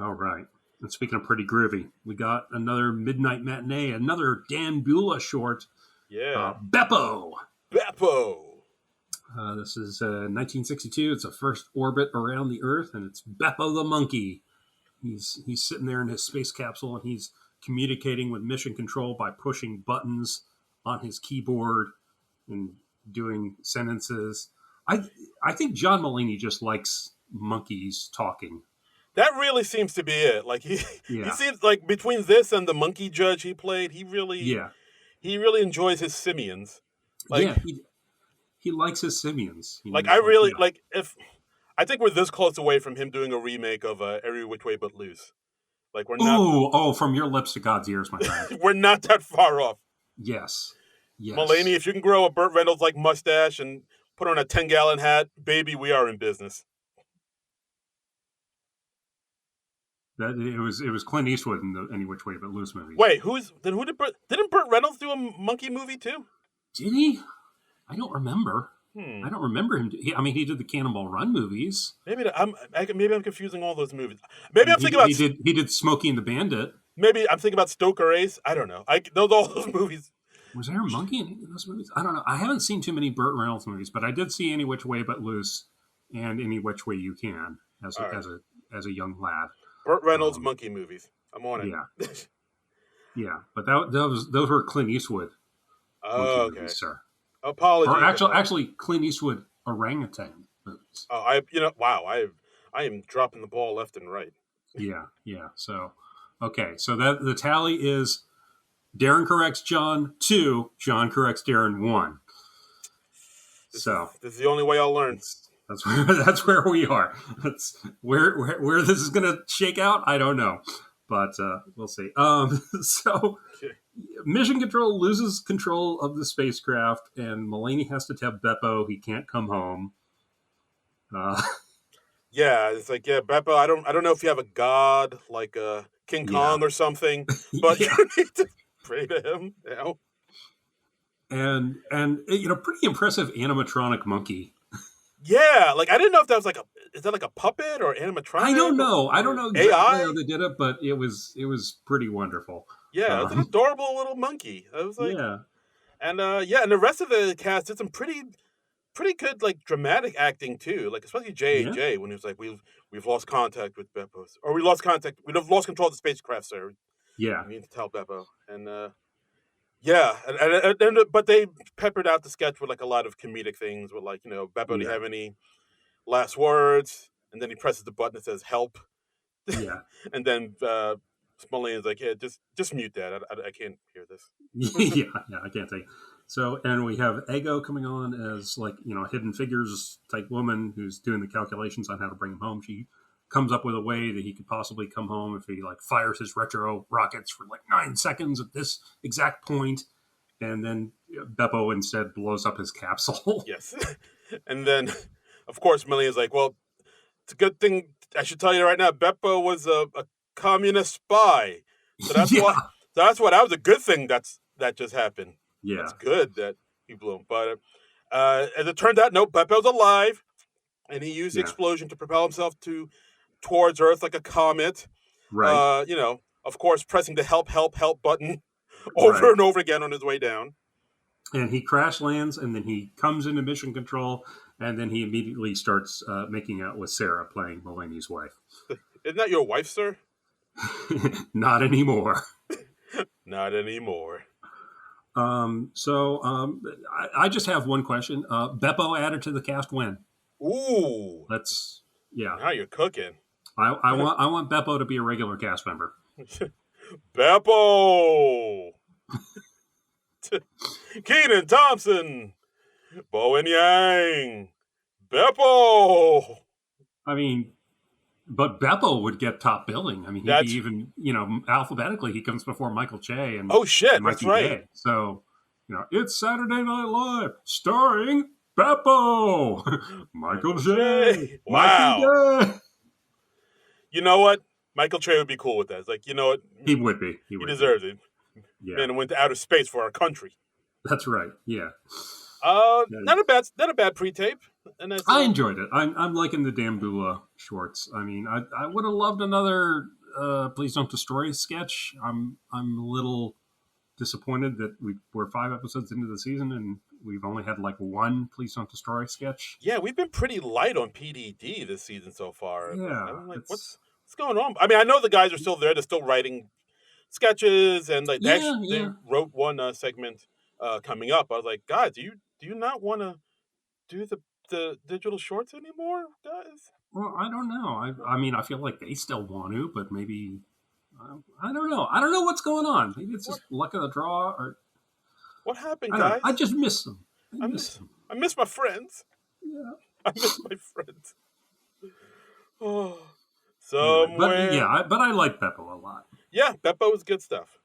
All right. And speaking of pretty groovy, we got another Midnight Matinee, another Dan Beulah short. Yeah. Beppo. This is 1962. It's a first orbit around the Earth, and it's Beppo the monkey. He's sitting there in his space capsule, and he's communicating with mission control by pushing buttons on his keyboard and doing sentences. I think John Mulaney just likes monkeys talking. That really seems to be it. Like he seems like between this and the monkey judge he played, he really enjoys his simians. Like, he likes his simians. I think we're this close away from him doing a remake of Every Which Way But Loose. Like, we're not. From your lips to God's ears, my friend. We're not that far off. Yes. Mulaney, if you can grow a Burt Reynolds like mustache and put on a 10-gallon hat, baby, we are in business. That it was Clint Eastwood in the Any Which Way But Loose movies. Wait, didn't Burt Reynolds do a monkey movie too? Did he? I don't remember. I don't remember him. He did the Cannonball Run movies. Maybe I'm confusing all those movies. Maybe I'm thinking about he did Smokey and the Bandit. Maybe I'm thinking about Stoker Ace. I don't know. All those movies. Was there a monkey in any of those movies? I don't know. I haven't seen too many Burt Reynolds movies, but I did see Any Which Way But Loose and Any Which Way You Can as a young lad. Burt Reynolds monkey movies. I'm on it. Yeah. Yeah, but those were Clint Eastwood movies, sir. Apologies. Or actually, Clint Eastwood orangutan movies. Oh, wow, I am dropping the ball left and right. Yeah, yeah. So, okay, so that the tally is Darren corrects John 2, John corrects Darren 1. So This is the only way I'll learn. that's where we are. That's where this is going to shake out. I don't know, but we'll see. So Mission Control loses control of the spacecraft, and Mulaney has to tell Beppo he can't come home. Yeah, it's like, yeah, Beppo, I don't know if you have a god like King Kong or something, but you need to pray to him. You know? And pretty impressive animatronic monkey. Yeah, like I didn't know if that was is that like a puppet or animatronic? I don't know exactly AI? how they did it, but it was pretty wonderful. Yeah, it was an adorable little monkey. I was like, yeah, and and the rest of the cast did some pretty good like dramatic acting too. Like especially J.J. when he was like, we've lost contact with Beppo, or we've lost control of the spacecraft, sir. Yeah, We need to tell Beppo, and yeah, but they peppered out the sketch with like a lot of comedic things with like Beppo, do you have any last words? And then he presses the button that says help. Yeah. And then Mulaney's like, yeah, just mute that. I can't hear this. yeah, I can't take. So, and we have Ego coming on as like Hidden Figures type woman who's doing the calculations on how to bring him home. She comes up with a way that he could possibly come home if he like fires his retro rockets for like 9 seconds at this exact point, and then Beppo instead blows up his capsule. Yes, and then of course Mulaney's like, well, it's a good thing. I should tell you right now, Beppo was a communist spy. So that's that was a good thing that just happened. Yeah. It's good that he blew him. But as it turned out, no, Beppo's alive. And he used the explosion to propel himself towards Earth like a comet. Right. Of course, pressing the help button over and over again on his way down. And he crash lands, and then he comes into mission control, and then he immediately starts making out with Sarah, playing Mulaney's wife. Isn't that your wife, sir? Not anymore. Not anymore. I just have one question. Beppo added to the cast when? Ooh. Now you're cooking. I want Beppo to be a regular cast member. Beppo! Kenan Thompson! Bowen Yang! Beppo! I mean, but Beppo would get top billing. I mean, he'd be even, alphabetically, he comes before Michael Che. And oh, shit, that's right. Day. So, it's Saturday Night Live, starring Beppo! Michael Che! Wow. Michael Che! You know what? Michael Che would be cool with that. It's like, you know what? He would be. He deserves it. Yeah. Man went to outer space for our country. That's right. Yeah. Not a bad pre-tape. I enjoyed it. I'm liking the Dambula shorts. I mean, I would have loved another Please Don't Destroy sketch. I'm a little disappointed that we're 5 episodes into the season and we've only had like one Please Don't Destroy sketch. Yeah, we've been pretty light on PDD this season so far. Yeah. I'm like, what's going on? I mean, I know the guys are still there. They're still writing sketches and like they wrote one segment coming up. I was like, guys, do you not want to do the digital shorts anymore, guys? Well, I don't know. I mean, I feel like they still want to, but maybe I don't know. I don't know what's going on. Maybe it's just luck of the draw, or what happened, guys? I just miss them. I miss my friends. Yeah, I miss my friends. Oh, somewhere. But I like Beppo a lot. Yeah, Beppo's good stuff.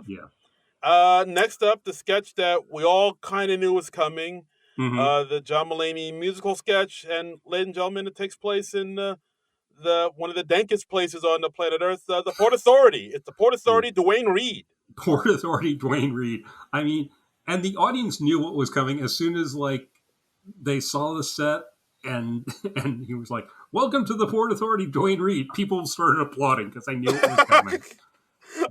Yeah. Next up, the sketch that we all kind of knew was coming. Mm-hmm. The John Mulaney musical sketch, and ladies and gentlemen, it takes place in one of the dankest places on the planet Earth, the Port Authority. It's the Port Authority, Dwayne Reed. Port Authority, Dwayne Reed. I mean, and the audience knew what was coming as soon as like they saw the set, and he was like, "Welcome to the Port Authority, Dwayne Reed." People started applauding because they knew it was coming.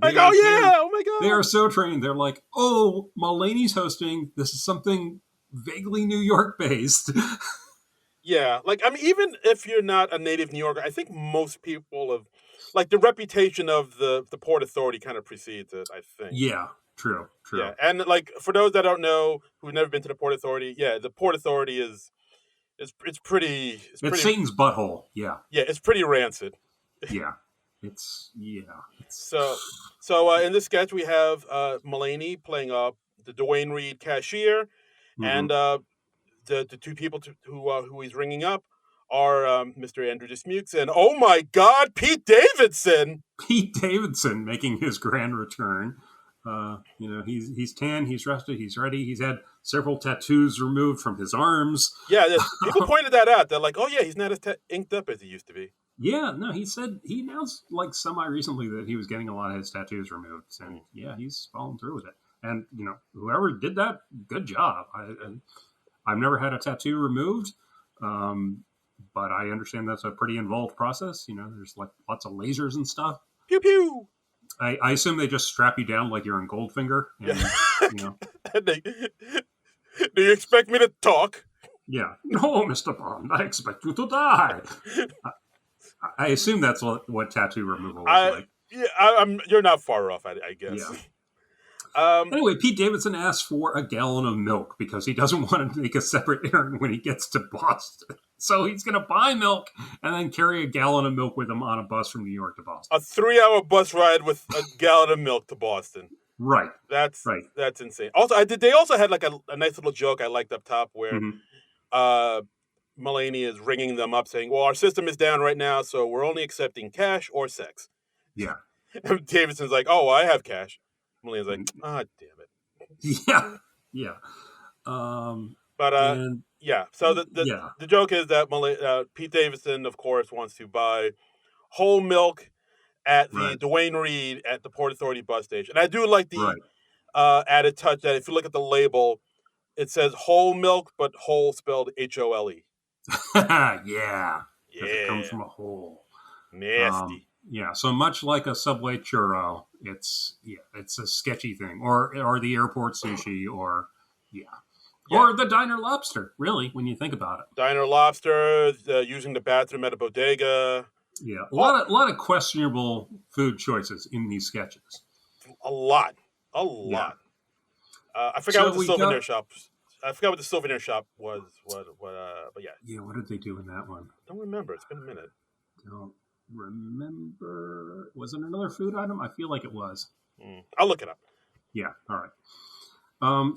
Like, oh yeah, oh my god! They are so trained. They're like, "Oh, Mulaney's hosting. This is something vaguely New York based." Yeah, like, I mean, even if you're not a native New Yorker, I think most people have, like, the reputation of the Port Authority kind of precedes it, I think. Yeah, true. Yeah, and, like, for those that don't know, who've never been to the Port Authority, the Port Authority is It's pretty. It's Satan's butthole. Yeah. Yeah, it's pretty rancid. Yeah. It's So in this sketch we have Mulaney playing the Dwayne Reed cashier, and the two people who he's ringing up are Mr. Andrew Dismukes and oh my God, Pete Davidson. Pete Davidson making his grand return. He's tan, he's rested, he's ready. He's had several tattoos removed from his arms. Yeah, people pointed that out. They're like, oh yeah, he's not as inked up as he used to be. Yeah, no, he said he announced like semi-recently that he was getting a lot of his tattoos removed, and yeah, he's following through with it. And whoever did that, good job. I've never had a tattoo removed, but I understand that's a pretty involved process. There's like lots of lasers and stuff. Pew pew. I assume they just strap you down like you're in Goldfinger. And, Do you expect me to talk? Yeah. No, Mr. Bond, I expect you to die. I assume that's what tattoo removal is like. Yeah, you're not far off, I guess. Yeah. Anyway, Pete Davidson asks for a gallon of milk because he doesn't want to make a separate errand when he gets to Boston. So he's going to buy milk and then carry a gallon of milk with him on a bus from New York to Boston. A 3-hour bus ride with a gallon of milk to Boston. Right. That's insane. Also, they also had like a nice little joke I liked up top where Mulaney is ringing them up saying, well, our system is down right now, so we're only accepting cash or sex. Yeah. And Davidson's like, oh, I have cash. Mulaney's like, ah, damn it. Yeah. Yeah. So the joke is that Pete Davidson, of course, wants to buy whole milk at the Dwayne Reed at the Port Authority bus station. And I do like the added touch that if you look at the label, it says whole milk, but whole spelled HOLE. Yeah. It comes from a hole. Nasty. So much like a Subway churro, it's a sketchy thing. Or the airport sushi, or the diner lobster, really, when you think about it. Diner lobster, using the bathroom at a bodega. Yeah, a lot of questionable food choices in these sketches. A lot. Yeah. I forgot what the souvenir shop. I forgot what the souvenir shop was. But yeah. Yeah, what did they do in that one? Don't remember. It's been a minute. Don't remember. Was it another food item? I feel like it was. I'll look it up. Yeah. All right.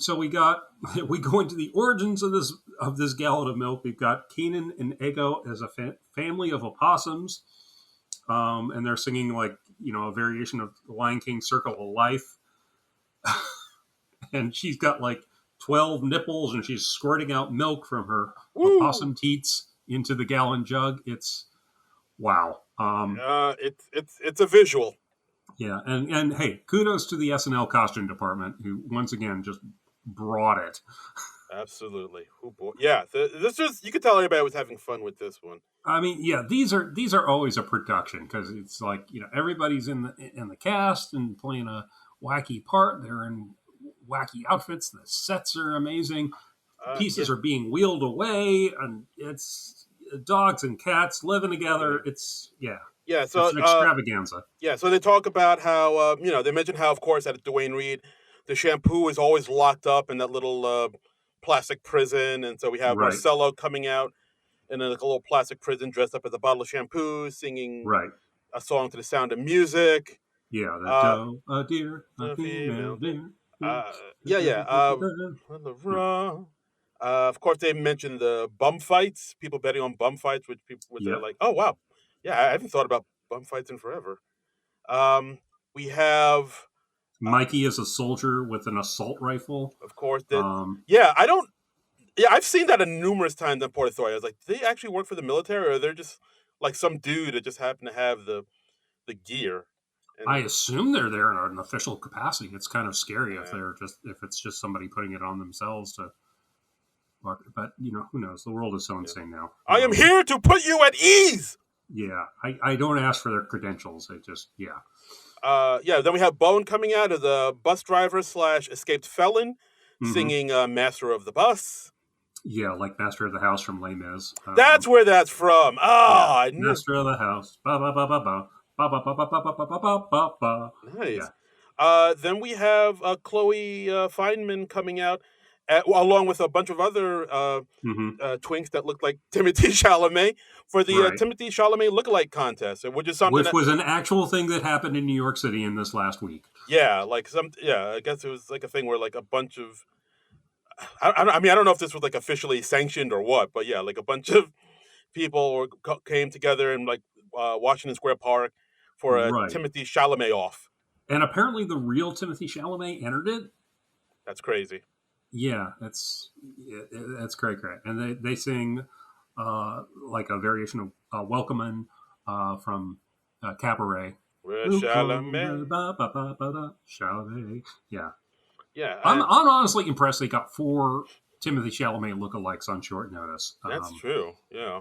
So we go into the origins of this gallon of milk. We've got Kanan and Ego as a family of opossums, and they're singing like a variation of the Lion King "Circle of Life," and she's got like 12 nipples, and she's squirting out milk from her opossum teats into the gallon jug. It's wow. It's a visual. Yeah, and hey, kudos to the SNL costume department who once again just brought it. Absolutely. Oh boy. Yeah, you could tell everybody was having fun with this one. I mean, yeah, these are always a production because it's like everybody's in the cast and playing a wacky part. They're in wacky outfits. The sets are amazing. Pieces are being wheeled away, and it's dogs and cats living together. It's so it's an extravaganza. So they talk about how they mention how, of course, at Dwayne Reed, the shampoo is always locked up in that little plastic prison, and so we have Marcello coming out in a little plastic prison, dressed up as a bottle of shampoo, singing a song to the sound of music. Yeah, a deer, a female deer. Of course, they mentioned the bum fights. People betting on bum fights, which they're like, oh wow, yeah, I haven't thought about bum fights in forever. We have Mikey as a soldier with an assault rifle. Of course, I've seen that numerous times on Port Authority. I was like, do they actually work for the military, or they're just like some dude that just happened to have the gear? And I assume they're there in an official capacity. It's kind of scary if it's just somebody putting it on themselves to. But who knows? The world is so insane now. I am here to put you at ease. Yeah, I don't ask for their credentials. I just Then we have Bone coming out as a bus driver / escaped felon, singing "Master of the Bus." Yeah, like Master of the House from Les Mis. That's where that's from. I knew. Master of the House. Ba ba ba ba ba. Ba ba ba ba ba ba ba ba ba ba. Nice. Yeah. Then we have Chloe Feynman coming out along with a bunch of other twinks that looked like Timothy Chalamet for the Right. Timothy Chalamet lookalike contest, which is something Which that, was an actual thing that happened in New York City in this last week. I guess it was like a thing where like a bunch of, I mean, I don't know if this was like officially sanctioned or what, but yeah, like a bunch of people came together in like Washington Square Park for a Right. Timothy Chalamet off. And apparently the real Timothy Chalamet entered it. That's crazy. Yeah, that's cray. And they sing like a variation of Welcomin' from Cabaret. With Chalamet. Chalamet. Yeah. Yeah, I'm honestly impressed they got 4 Timothy Chalamet lookalikes on short notice. That's true. Yeah.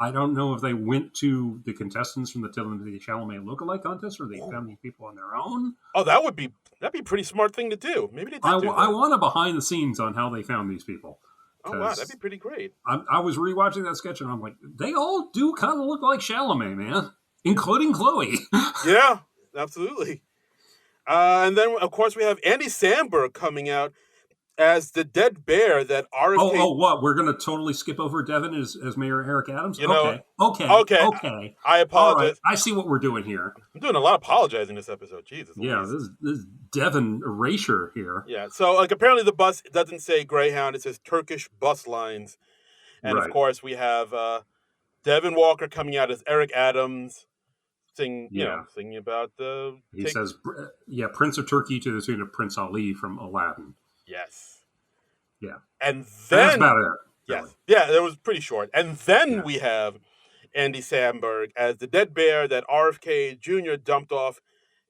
I don't know if they went to the contestants from the Timothy Chalamet lookalike contest or they found these people on their own. Oh, that'd be a pretty smart thing to do. Maybe they did do that. I want a behind the scenes on how they found these people. Oh wow, that'd be pretty great. I was rewatching that sketch and I'm like, they all do kind of look like Chalamet, man, including Chloe. Yeah, absolutely. And then of course we have Andy Samberg coming out as the dead bear that RFK. Oh, what? We're going to totally skip over Devin as Mayor Eric Adams? Okay. I apologize. Right. I see what we're doing here. I'm doing a lot of apologizing this episode. Jesus. Yeah, this is Devin erasure here. Yeah, so like apparently the bus doesn't say Greyhound, it says Turkish Bus Lines. And of course we have Devin Walker coming out as Eric Adams. Singing about the. He says, Prince of Turkey to the tune of Prince Ali from Aladdin. Yes. Yeah. And then. That's about it. Yes. Really. Yeah, it was pretty short. And then we have Andy Samberg as the dead bear that RFK Jr. dumped off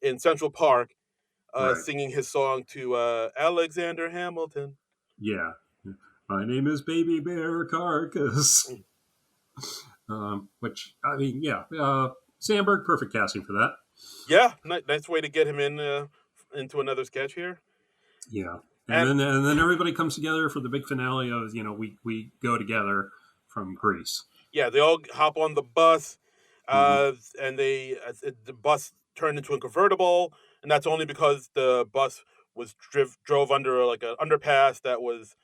in Central Park, singing his song to Alexander Hamilton. Yeah. My name is Baby Bear Carcass. Which, I mean, Samberg, perfect casting for that. Yeah, nice way to get him into another sketch here. Yeah, and then everybody comes together for the big finale of we go together from Greece. Yeah, they all hop on the bus, and the bus turned into a convertible, and that's only because the bus was drove under like an underpass that was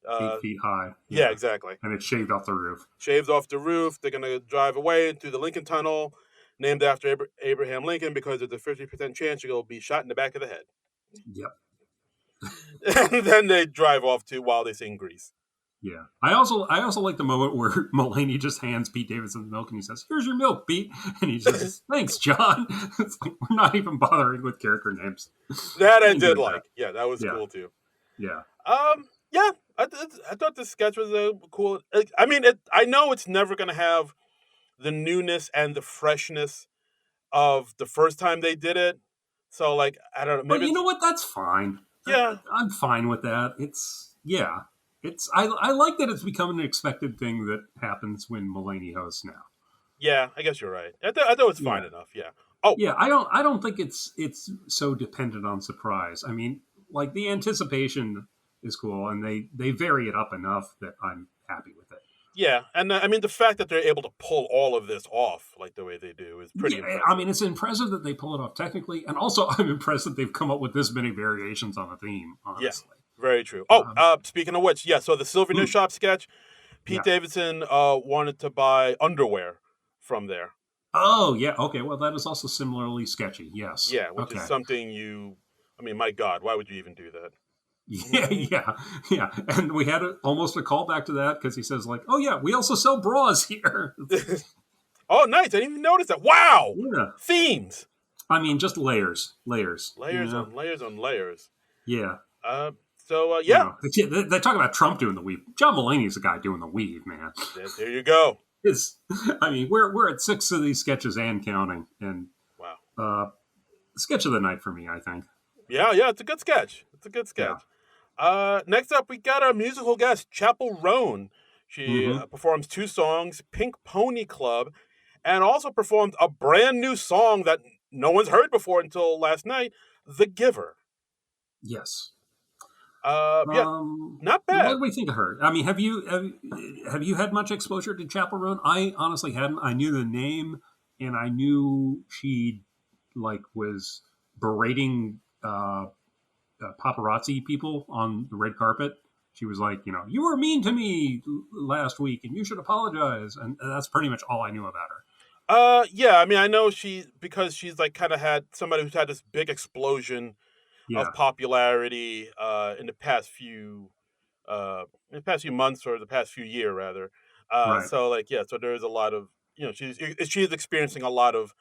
8 feet high. Yeah, exactly. And it shaved off the roof. Shaved off the roof. They're gonna drive away through the Lincoln Tunnel, named after Abraham Lincoln, because there's a 50% chance you'll be shot in the back of the head. Yep. And then they drive off while they sing Grease. Yeah. I also like the moment where Mulaney just hands Pete Davidson the milk and he says, "Here's your milk, Pete." And he says, "Thanks, John." It's like, we're not even bothering with character names. That I did like. Yeah, that was cool too. Yeah. Yeah. I thought the sketch was cool. I mean, I know it's never going to have the newness and the freshness of the first time they did it. So, like, I don't know. Maybe but you know what? That's fine. Yeah. I'm fine with that. I like that it's become an expected thing that happens when Mulaney hosts now. Yeah, I guess you're right. I thought it's fine enough. Yeah. Oh. Yeah, I don't think it's so dependent on surprise. I mean, like, the anticipation is cool, and they vary it up enough that I'm happy with it. Yeah, and I mean, the fact that they're able to pull all of this off like the way they do is pretty impressive. I mean, it's impressive that they pull it off technically, and also I'm impressed that they've come up with this many variations on the theme, honestly. Yeah, very true. Speaking of which, so the Souvenir Shop sketch, Pete Davidson wanted to buy underwear from there. Oh, yeah, okay, well, that is also similarly sketchy, yes. Yeah, which is something my God, why would you even do that? Yeah. And we had almost a callback to that because he says, like, "Oh, yeah, we also sell bras here." Oh, nice. I didn't even notice that. Wow. Yeah. Themes. I mean, just layers. Layers on layers on layers. Yeah. They talk about Trump doing the weave. John Mulaney's the guy doing the weave, man. There you go. We're at 6 of these sketches and counting. And wow. Sketch of the night for me, I think. Yeah, it's a good sketch. Yeah. Next up, we got our musical guest, Chappell Roan. She performs 2 songs, Pink Pony Club, and also performed a brand new song that no one's heard before until last night, The Giver. Yes. Not bad. What do we think of her? I mean, have you had much exposure to Chappell Roan? I honestly hadn't. I knew the name, and I knew she was berating paparazzi people on the red carpet. she was like, you were mean to me last week, and you should apologize. And that's pretty much all I knew about her. Yeah, I mean, I know because she's like kind of had somebody who's had this big explosion Yeah, of popularity in the past few months or the past few year rather. right. So like yeah, so there's a lot of she's experiencing a lot of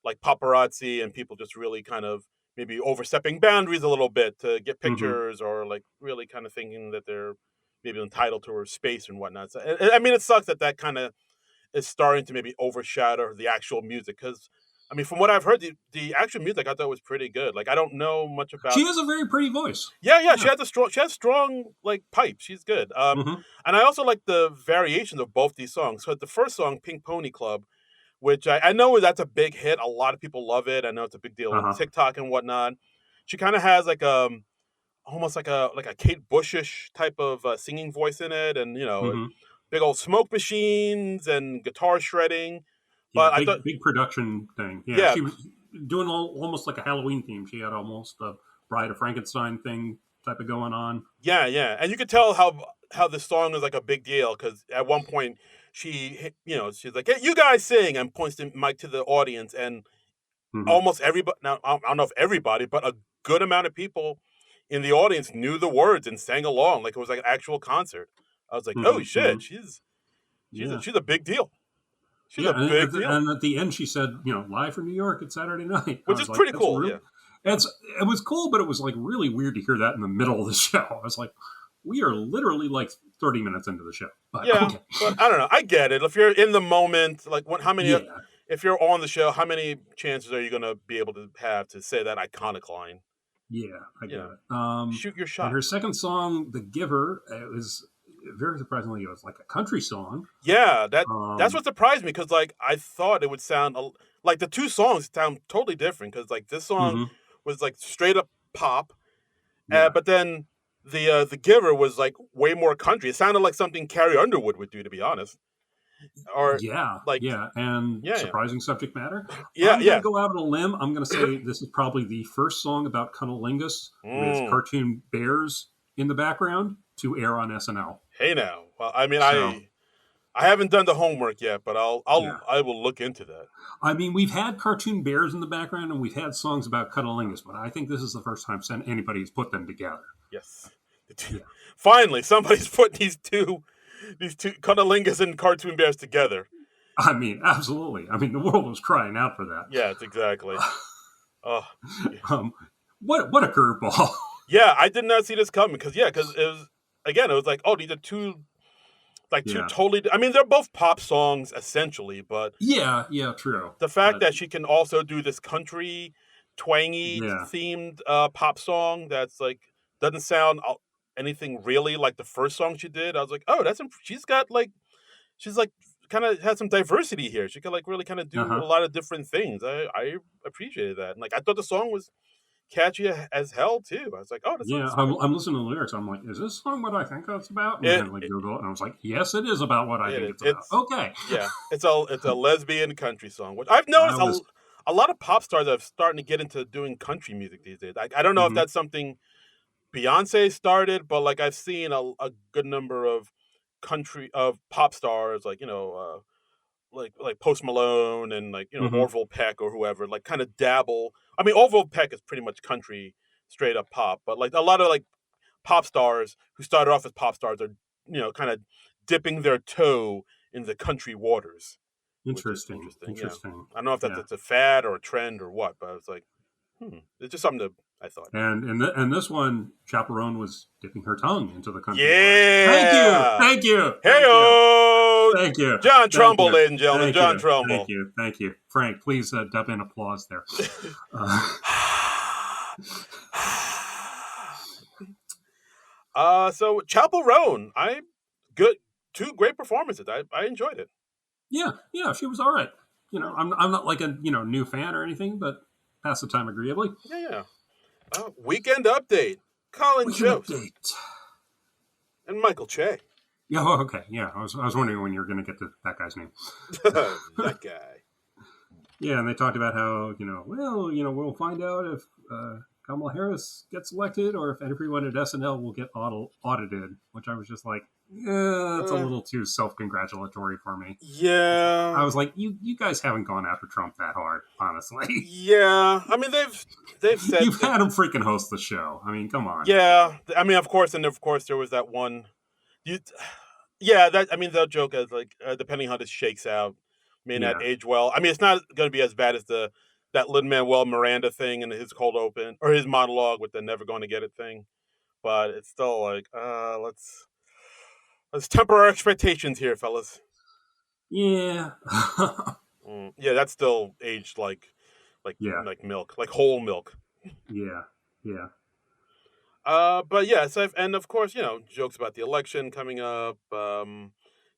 like paparazzi and people just really kind of maybe overstepping boundaries a little bit to get Hmm. pictures or like really kind of thinking that they're maybe entitled to her space and whatnot. So, I mean, it sucks that kind of is starting to maybe overshadow the actual music because I mean, from what I've heard, the actual music I thought was pretty good. Like I don't know much She about. has a very pretty voice. Yeah, Yeah. she has strong like pipes. She's good. Hmm. And I also like the variations of both these songs. So the first song, Pink Pony Club, which I know that's a big hit. A lot of people love it. I know it's a big deal on Uh-huh. TikTok and whatnot. She kind of has like almost like a Kate Bushish type of singing voice in it, and Hmm. big old smoke machines and guitar shredding. Yeah, But I thought, big production thing. Yeah, yeah, she was doing almost like a Halloween theme. She had almost a Bride of Frankenstein thing type of going on. yeah, and you could tell how the song is like a big deal because at one point she's like, "Hey, you guys sing," and points the mic to the audience, and Hmm. almost everybody. Now I don't know if everybody, but a good amount of people in the audience knew the words and sang along like it was like an actual concert. I was like, "Oh Hmm. Hmm. shit, Yeah. she's a big deal. She's Yeah, a big deal," and at the end she said, live from New York, it's Saturday night. I which is was like, pretty that's cool. real. Yeah, It was cool, but it was like really weird to hear that in the middle of the show. I was like, we are literally like 30 minutes into the show. But yeah, okay. but I don't know. I get it. If you're in the moment, like how many? Yeah. If you're on the show, how many chances are you going to be able to have to say that iconic line? Yeah, I You get know, it. shoot your And shot. her second song, "The Giver," it was very surprisingly, it was like a country song. Yeah, that's Um, what surprised me because like I thought it would sound like the two songs sound totally different because like this song mhm, was like straight up pop, yeah, but then the Giver was like way more country. It sounded like something Carrie Underwood would do, to be honest. Or yeah, like yeah, and yeah, surprising subject matter. yeah, I'm gonna yeah. go out on a limb. I'm gonna say this is probably the first song about cunnilingus with Mm. cartoon bears in the background to air on SNL. Hey now, well, I mean, So I haven't done the homework yet, but yeah, I will look into that. I mean, we've had cartoon bears in the background and we've had songs about cunnilingus, but I think this is the first time anybody's put them together. Yes. Yeah. Finally, somebody's put these two cunnilingus and cartoon bears together. I mean, absolutely. I mean, the world was crying out for that. Yes, exactly. Oh, yeah. Um, what a curveball! Yeah, I did not see this coming because it was like, oh, these are two Yeah, totally. I mean, they're both pop songs essentially, but yeah, true. the fact But that she can also do this country, twangy yeah, themed pop song that's like doesn't sound anything really like the first song she did. I was like, oh, she's got like she's like kind of has some diversity here. She can like really kind of uh do a huh, lot of different things. I appreciated that, and like I thought the song was catchy as hell too. I was like, oh, that yeah. sounds good. I'm listening to the lyrics. I'm like, is this song what I think it's about? And It, then like it Google it, and I was like, yes, it is about what I think it it's about. it's Okay, yeah, it's a lesbian country song, which I've I noticed was. a lot of pop stars are starting to get into doing country music these days. I don't know if Mm-hmm, that's something Beyonce started, but like I've seen a good number of pop stars like like Post Malone and like mm-hmm. Orville Peck or whoever like kind of dabble. I mean Orville Peck is pretty much country straight up pop, but like a lot of like pop stars who started off as pop stars are kind of dipping their toe in the country waters, which is Interesting, interesting. Yeah, interesting. I don't know if Yeah. it's a fad or a trend or what, but I was like, it's just something to I thought. And this one, Chaperone was dipping her tongue into the country waters. Thank you, Yeah, thank you, thank you, hey thank you, John thank Trumbull, you, ladies and gentlemen, thank John you, thank Trumbull. you, thank you. Frank, please dub in applause there. Uh, So Chappell Roan, I good two great performances. I enjoyed it. yeah, she was all right. I'm not like a new fan or anything, but pass the time agreeably. Yeah. Weekend update. Colin We can Jost update. and Michael Che. Yeah, okay. Yeah, I was wondering when you were going to get to that guy's name. That guy. Yeah, and they talked about how we'll find out if Kamala Harris gets elected or if everyone at SNL will get audited, which I was just like, that's a little too self-congratulatory for me. Yeah. I was like, you guys haven't gone after Trump that hard, honestly. Yeah. I mean, they've said You've had him freaking host the show. I mean, come on. Yeah. I mean, of course, there was that one. You, yeah. That joke is like, depending how this shakes out, may not age well. I mean, it's not going to be as bad as that Lin-Manuel Miranda thing and his cold open or his monologue with the "never going to get it" thing, but it's still like, let's temper our expectations here, fellas. Yeah. Yeah, that's still aged like milk, like whole milk. Yeah. Yeah. But yeah, so and of course, jokes about the election coming up,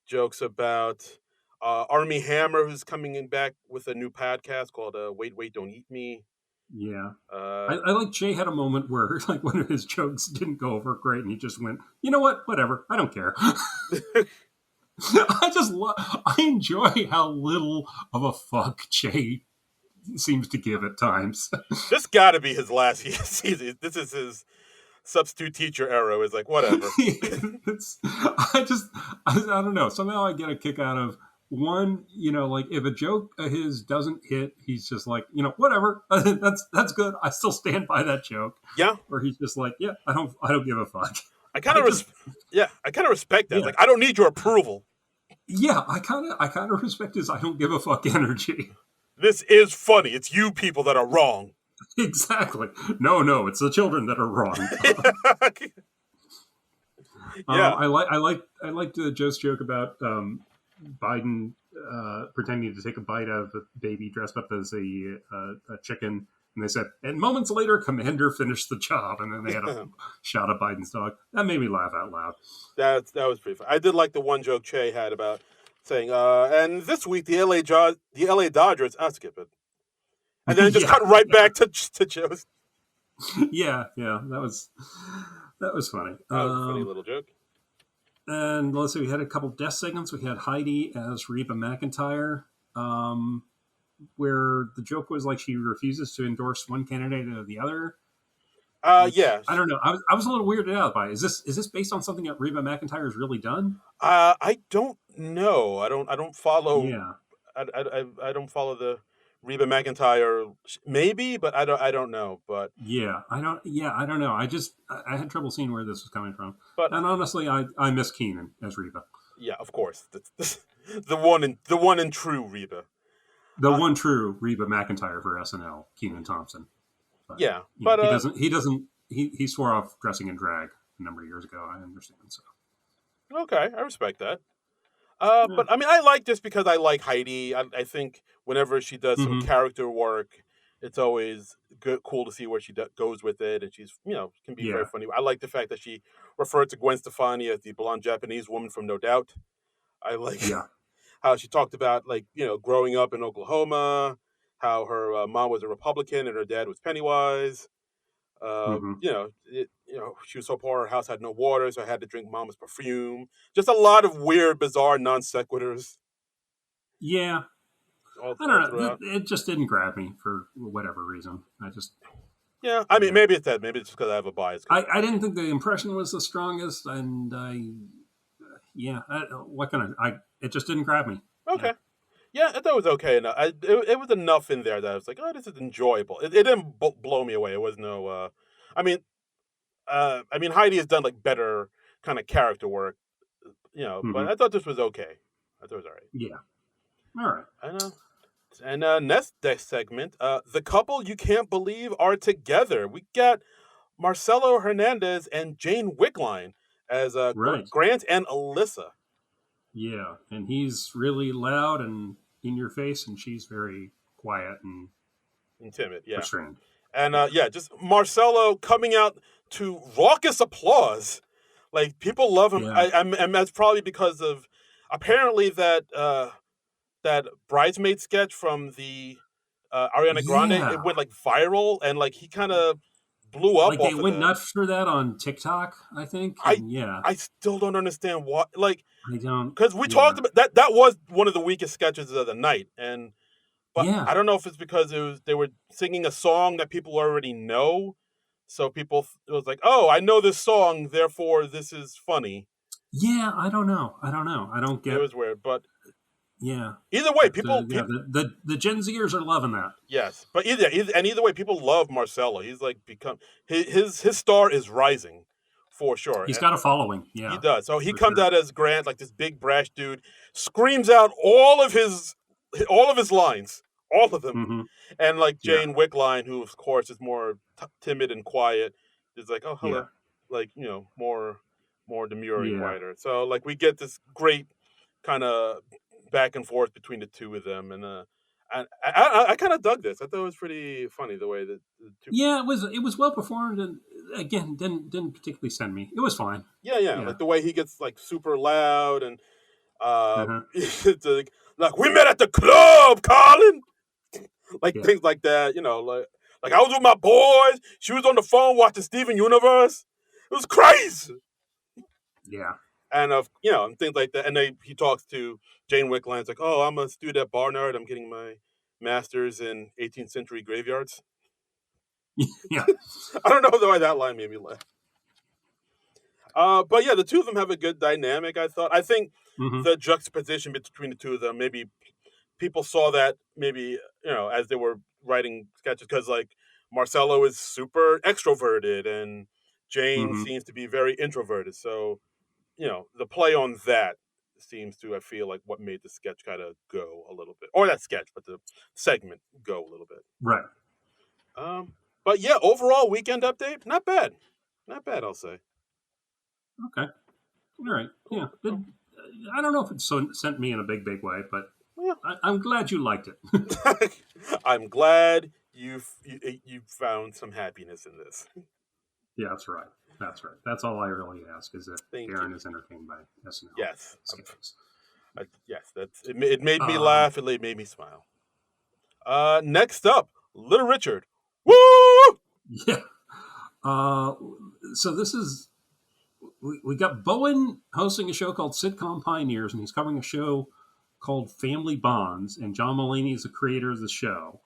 jokes about Army Hammer, who's coming in back with a new podcast called "Wait, Wait, Don't Eat Me." Yeah. I like Jay had a moment where like one of his jokes didn't go over great, and he just went, "You know what? Whatever. I don't care." I enjoy how little of a fuck Jay seems to give at times. This got to be his last season. This is his substitute teacher era. Is like whatever. I don't know. Somehow I get a kick out of one. Like if a joke of his doesn't hit, he's just like, whatever. That's good. I still stand by that joke. Yeah. Or he's just like, yeah, I don't give a fuck. I kind of respect that. Yeah. Like, I don't need your approval. Yeah, I kind of respect his I don't give a fuck energy. This is funny. It's you people that are wrong. Exactly. No, it's the children that are wrong. Yeah. I liked Joe's joke about Biden pretending to take a bite out of a baby dressed up as a chicken. And they said, and moments later, Commander finished the job. And then they had a shot of Biden's dog. That made me laugh out loud. That was pretty fun. I did like the one joke Che had about saying, and this week the LA Dodgers, I'll skip it. And then it just cut right back to Joe's. Yeah, that was funny. That was a funny little joke. And let's see, we had a couple death segments. We had Heidi as Reba McEntire. Where the joke was like she refuses to endorse one candidate or the other. Yeah. I don't know. I was a little weirded out by it. Is this based on something that Reba McEntire has really done? I don't know. I don't follow. Yeah. I don't follow the Reba McEntire. Maybe, but I don't know. But yeah, I don't know. I had trouble seeing where this was coming from. And honestly, I miss Keenan as Reba. Yeah, of course. The one and true Reba. The one true Reba McEntire for SNL, Kenan Thompson. But, yeah, but he swore off dressing in drag a number of years ago. I understand. So okay, I respect that. But I mean, I like this because I like Heidi. I think whenever she does some character work, it's always cool to see where she goes with it, and she's can be very funny. I like the fact that she referred to Gwen Stefani as the blonde Japanese woman from No Doubt. I like how she talked about growing up in Oklahoma, how her mom was a Republican and her dad was Pennywise. She was so poor her house had no water, so I had to drink mama's perfume. Just a lot of weird, bizarre non sequiturs. Yeah, I don't know. It just didn't grab me for whatever reason. I mean, maybe it's that. Maybe it's just because I have a bias. I didn't think the impression was the strongest, and it just didn't grab me. Okay. Yeah, I thought it was okay enough. It was enough in there that I was like, oh, this is enjoyable. It didn't blow me away. It was no. I mean, Heidi has done like better kind of character work, but I thought this was okay. I thought it was all right. Yeah. All right. I know. And next segment, the couple you can't believe are together. We got Marcelo Hernandez and Jane Wickline as Grant and Alyssa. Yeah, and he's really loud and in your face, and she's very quiet and timid. Yeah, restrained. And just Marcelo coming out to raucous applause. Like people love him, and that's probably because of apparently that bridesmaid sketch from the Ariana Grande. It went like viral, and like he kind of blew up. Like they went nuts for that on TikTok, I think. I still don't understand why. Like I don't, because we talked about that. That was one of the weakest sketches of the night, but I don't know if it's because they were singing a song that people already know. So people, it was like, oh, I know this song, therefore this is funny. Yeah, I don't know. I don't It get. was weird, but Yeah, either way, but people, yeah, the Gen Zers are loving that. yes, but either way, people love Marcelo. He's like become his star is rising, for sure. He's got a following. He Yeah, does. So he for comes sure. out as Grant, like this big brash dude, screams out all of his lines, all of them, Hmm. and like Yeah, Jane Wickline, who of course is more timid and quiet, is like, oh yeah, hello, like more demure and yeah. quieter. So like we get this great kind of back and forth between the two of them, and I kind of dug this. I thought it was pretty funny the way that the two. Yeah, it was well performed, and again, didn't particularly send me. It was fine. Yeah, Yeah. like the way he gets like super loud and Uh-huh. it's like we met at the club, Colin. Like Yeah. things like that, like I was with my boys. She was on the phone watching Steven Universe. It was crazy, Yeah. and and things like that. And he talks to Jane Wickline. It's like, oh, I'm a student at Barnard. I'm getting my master's in 18th century graveyards. Yeah. I don't know why that line made me laugh. But yeah, the two of them have a good dynamic. I think Hmm. the juxtaposition between the two of them, maybe people saw that maybe as they were writing sketches, because like Marcelo is super extroverted and Jane Hmm. seems to be very introverted. So the play on that seems to, I feel like, what made the sketch kind of go a little bit, or that sketch, but the segment go a little bit. Right. Um, but yeah, overall weekend update, not bad, not bad, I'll say. Okay. All right. Cool. Yeah. I don't know if it sent me in a big way, but Yeah. I'm glad you liked it. I'm glad you found some happiness in this. Yeah, that's right. That's right. That's all I really ask is that Thank you. Darren is entertained by SNL Yes, sketches. yes. It made me Um, laugh. It made me smile. Next up, Little Richard. Woo! yeah. Uh, so this is we got Bowen hosting a show called Sitcom Pioneers, and he's covering a show called Family Bonds. And John Mulaney is the creator of the show,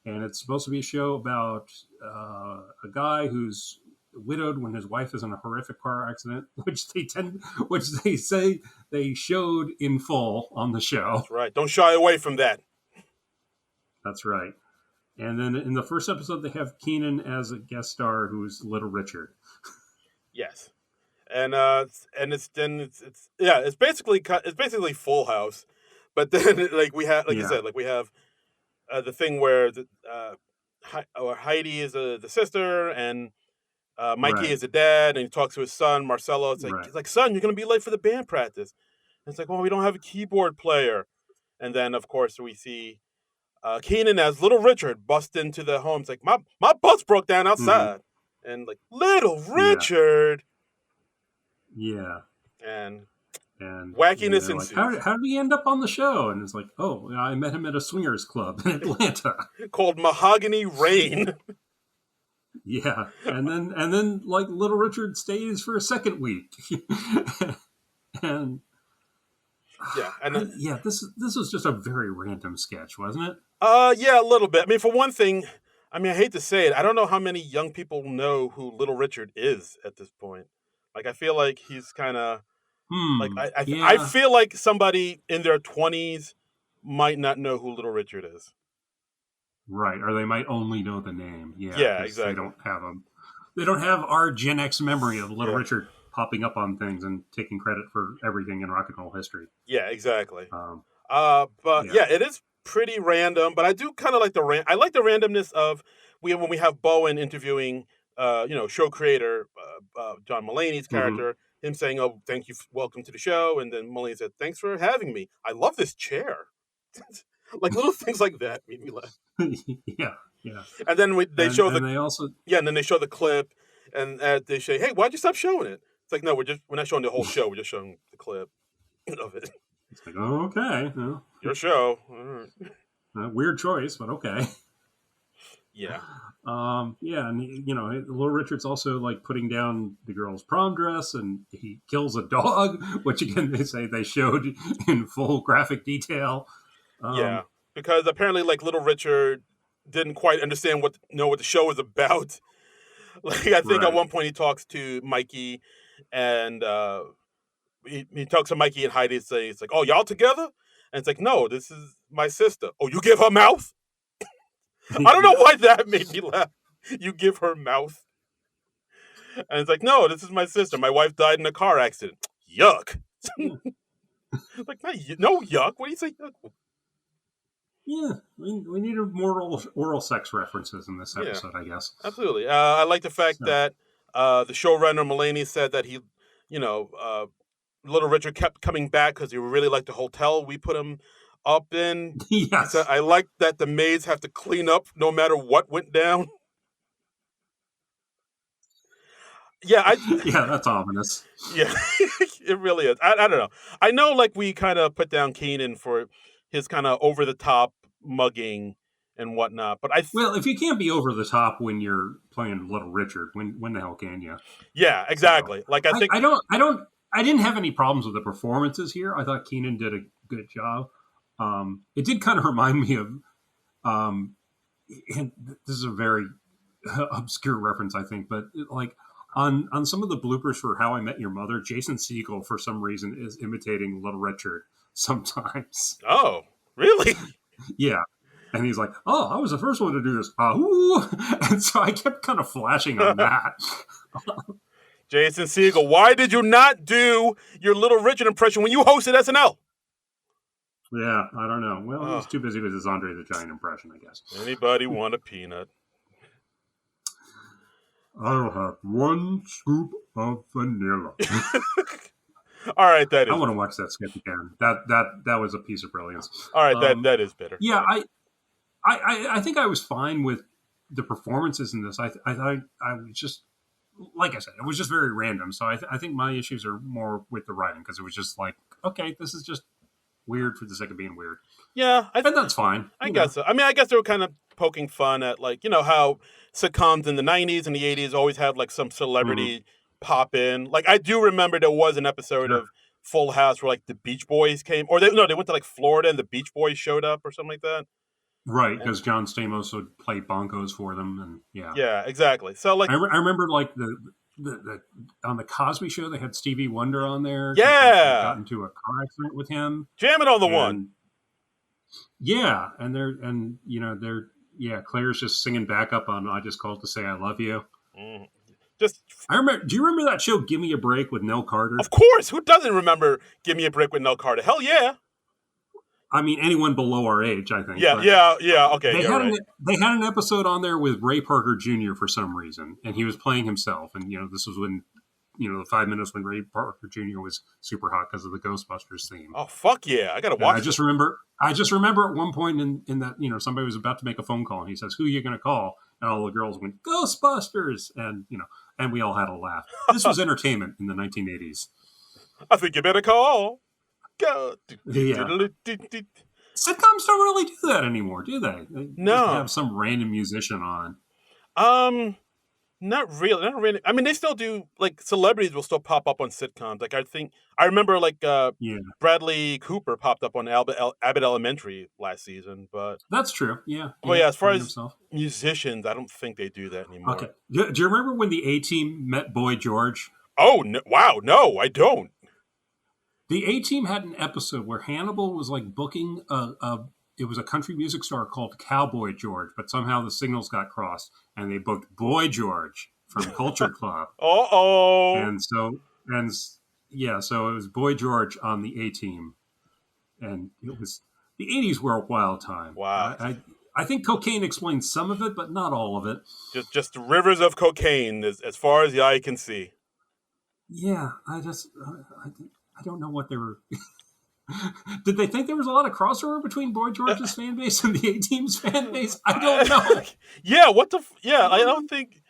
and it's supposed to be a show about a guy who's widowed when his wife is in a horrific car accident, which they say they showed in full on the show. That's right. Don't shy away from that. That's right. And then in the first episode, they have Keenan as a guest star, who's Little Richard. Yes, and it's basically Full House, but then like we have, like you Yeah, said, like we have the thing where Heidi is the sister, and Mikey right, is the dad, and he talks to his son Marcelo. It's like right. he's like, son, you're gonna be late for the band practice. And it's like, well, we don't have a keyboard player. And then of course we see Keenan as Little Richard bust into the home. It's like my bus broke down Hmm. outside, and like Little Yeah, Richard, yeah. and And wackiness they're like, ensues. how did he end up on the show? And it's like, oh, I met him at a swingers club in Atlanta. Called Mahogany Rain. Yeah, and then like Little Richard stays for a second week, and Yeah, and yeah, this was just a very random sketch, wasn't it? yeah, a little bit. I mean, for one thing, I mean, I hate to say it, I don't know how many young people know who Little Richard is at this point. Like, I feel like he's kind of like I Yeah, feel like somebody in their 20s might not know who Little Richard is. right. Or they might only know the name. Yeah, Yeah, because they exactly. don't have them. They don't have our Gen X memory of Little Yeah, Richard popping up on things and taking credit for everything in rock and roll history. yeah, exactly. Um, But yeah. yeah, it is pretty random. But I do kind of like I like the randomness of when we have Bowen interviewing, show creator John Mulaney's Hmm. character, him saying, "Oh, thank you, welcome to the show," and then Mulaney said, "Thanks for having me. I love this chair." Like little things like that made me laugh. Yeah, yeah. And then they And show and they also and then they show the clip, and they say, "Hey, why'd you stop showing it?" It's like, no, we're not showing the whole show. We're just showing the clip of it. it's like, oh, okay, well, Your show. All right. weird choice, but okay. Yeah. Yeah, and Little Richard's also like putting down the girl's prom dress, and he kills a dog, which again they say they showed in full graphic detail. Yeah, Um, because apparently, like Little Richard didn't quite understand know what the show was about. Like I think at Right. one point he talks to Mikey, and he talks to Mikey and Heidi. It's like, "Oh, y'all together?" And it's like, "No, this is my sister." "Oh, you give her mouth?" I don't know Yeah. why that made me laugh. You give her mouth, and it's like, "No, this is my sister. My wife died in a car accident." Yuck. Yeah. Like, no yuck. What do you say? Yuck? Yeah. We needed more oral sex references in this Yeah, episode, I guess. absolutely. I like the fact So, that the showrunner Mulaney said that he, you know, Little Richard kept coming back because he really liked the hotel we put him up in. He said, yes. "I like that the maids have to clean up no matter what went down." Yeah, Yeah, that's ominous. yeah, it really is. I don't know. I know, like we kind of put down Keenan for his kind of over the top mugging and whatnot, but Well, if you can't be over the top when you're playing Little Richard, when the hell can you? yeah, So exactly. Like I think, I didn't have any problems with the performances here. I thought Keenan did a good job. It did kind of remind me of, um, and this is a very obscure reference, I think, but like on some of the bloopers for How I Met Your Mother, Jason Segel for some reason is imitating Little Richard sometimes. oh, really? Yeah. And he's like, "Oh, I was the first one to do this." Ooh. And so I kept kind of flashing on that. Jason Segel, why did you not do your Little Richard impression when you hosted SNL? Yeah, I don't know. Well, he Oh, was too busy with his Andre the Giant impression, I guess. anybody want a peanut? I'll have one scoop of vanilla. All right, that I is want to watch that sketch again. That was a piece of brilliance. all right. That is better. Yeah, I think I was fine with the performances in this. I thought I was just, like I said, it was just very random. So I think my issues are more with the writing because it was just like, okay, this is just weird for the sake of being weird, Yeah, and that's fine. I guess so. I mean, I guess they were kind of poking fun at, like, how sitcoms in the '90s and the '80s always have like some Mm-hmm. celebrity pop in. Like I do remember there was an episode Sure. of Full House where like the Beach Boys came, or they went to like Florida and the Beach Boys showed up or something like that. Right, And because John Stamos would play bonkos for them, and yeah, yeah, exactly. So like, I remember like the on the Cosby Show they had Stevie Wonder on there because like they yeah, got into a car accident with him, jam it on the one. and yeah, and they're yeah, Claire's just singing back up on "I Just Called to Say I Love You." Mm. Just I remember. Do you remember that show "Give Me a Break" with Nell Carter? of course, who doesn't remember "Give Me a Break" with Nell Carter? Hell yeah. I mean, anyone below our age, I think. Yeah, But yeah, yeah. Okay, they yeah, had right. an episode on there with Ray Parker Jr. for some reason, and he was playing himself. And this was when the 5 minutes when Ray Parker Jr. was super hot because of the Ghostbusters theme. Oh fuck yeah, I gotta And watch this. I just remember at one point in that somebody was about to make a phone call, and he says, "Who are you going to call?" And all the girls went Ghostbusters, and and we all had a laugh. This was entertainment in the 1980s. I think you better call. Go. Yeah. Sitcoms don't really do that anymore, do they? They just No. have some random musician on. Um, not really. Not really. I mean, they still do, like, celebrities will still pop up on sitcoms. Like I remember like Yeah, Bradley Cooper popped up on Abbott Elementary last season, but that's true. Yeah, well, yeah, as far playing as himself. musicians, I don't think they do that anymore. Okay. Do you remember when the A Team met Boy George? Oh, no, wow, no, I don't. The A Team had an episode where Hannibal was like booking it was a country music star called Cowboy George, but somehow the signals got crossed and they booked Boy George from Culture Club. Uh-oh. And yeah, so it was Boy George on the A Team, and it was the '80s were a wild time. Wow. I think cocaine explains some of it, but not all of it. Just rivers of cocaine as far as the eye can see. Yeah, I don't know what they were. Did they think there was a lot of crossover between Boy George's fan base and the A Team's fan base? I don't know. Yeah, I don't think.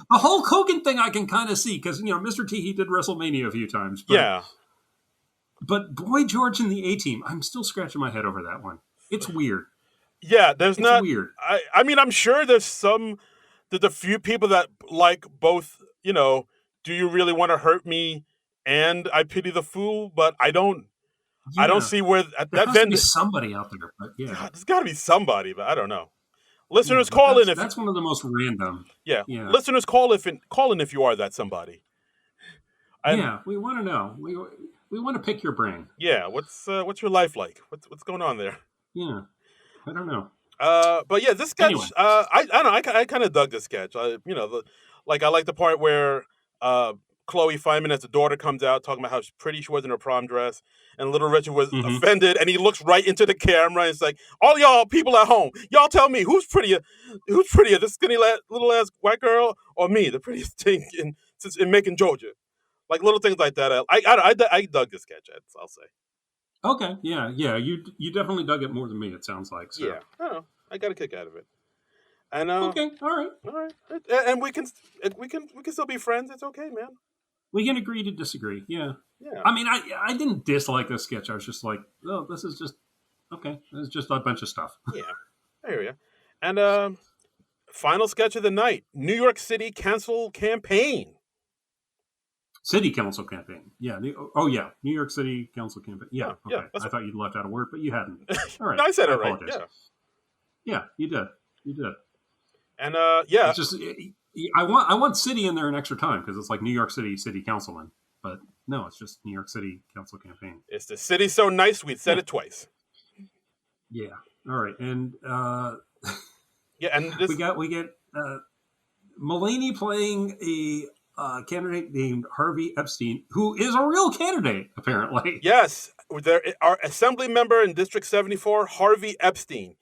The Hulk Hogan thing I can kind of see because Mr. T he did WrestleMania a few times. But, Yeah. but Boy George and the A Team, I'm still scratching my head over that one. It's weird. Yeah, It's weird. I mean, I'm sure there's a few people that like both, do you really want to hurt me and I pity the fool, but I don't Yeah, see where there that has to be Venn. somebody out there. But yeah, There's got to be somebody, but I don't know. Listeners, but call in if that's one of the most random. Yeah. Yeah. Listeners, call in if you are that somebody. Yeah, we want to know. We want to pick your brain. Yeah, what's your life like? What's going on there? Yeah, I don't know. But yeah, this sketch. Anyway. I don't know. I kind of dug this sketch. I like the part where Chloe Fineman as the daughter comes out talking about how pretty she was in her prom dress, and Little Richard was offended, and he looks right into the camera and it's like, all y'all people at home, y'all tell me who's prettier, this skinny little ass white girl or me, the prettiest thing in Macon, Georgia. Like little things like that. I dug this sketch. I'll say. Okay, yeah. You definitely dug it more than me. It sounds like. So. Yeah, I got a kick out of it. And okay, all right, and we can still be friends. It's okay, man. We can agree to disagree. Yeah. Yeah. I mean, I didn't dislike this sketch. I was just like, oh, this is just okay. It's just a bunch of stuff. Yeah, I hear you. And final sketch of the night: New York City cancel campaign. City council campaign. Yeah. New York City council campaign. Yeah. Okay. Yeah, I thought you'd left out a word, but you hadn't. All right. No, I said it right. Apologize. Yeah, you did. And yeah, it's just I want city in there an extra time because it's like New York City councilman, but no, it's just New York City council campaign. It's the city so nice we said it twice. Yeah. All right, and yeah, and this... we get Mulaney playing a candidate named Harvey Epstein, who is a real candidate apparently. Yes, our assembly member in District 74, Harvey Epstein.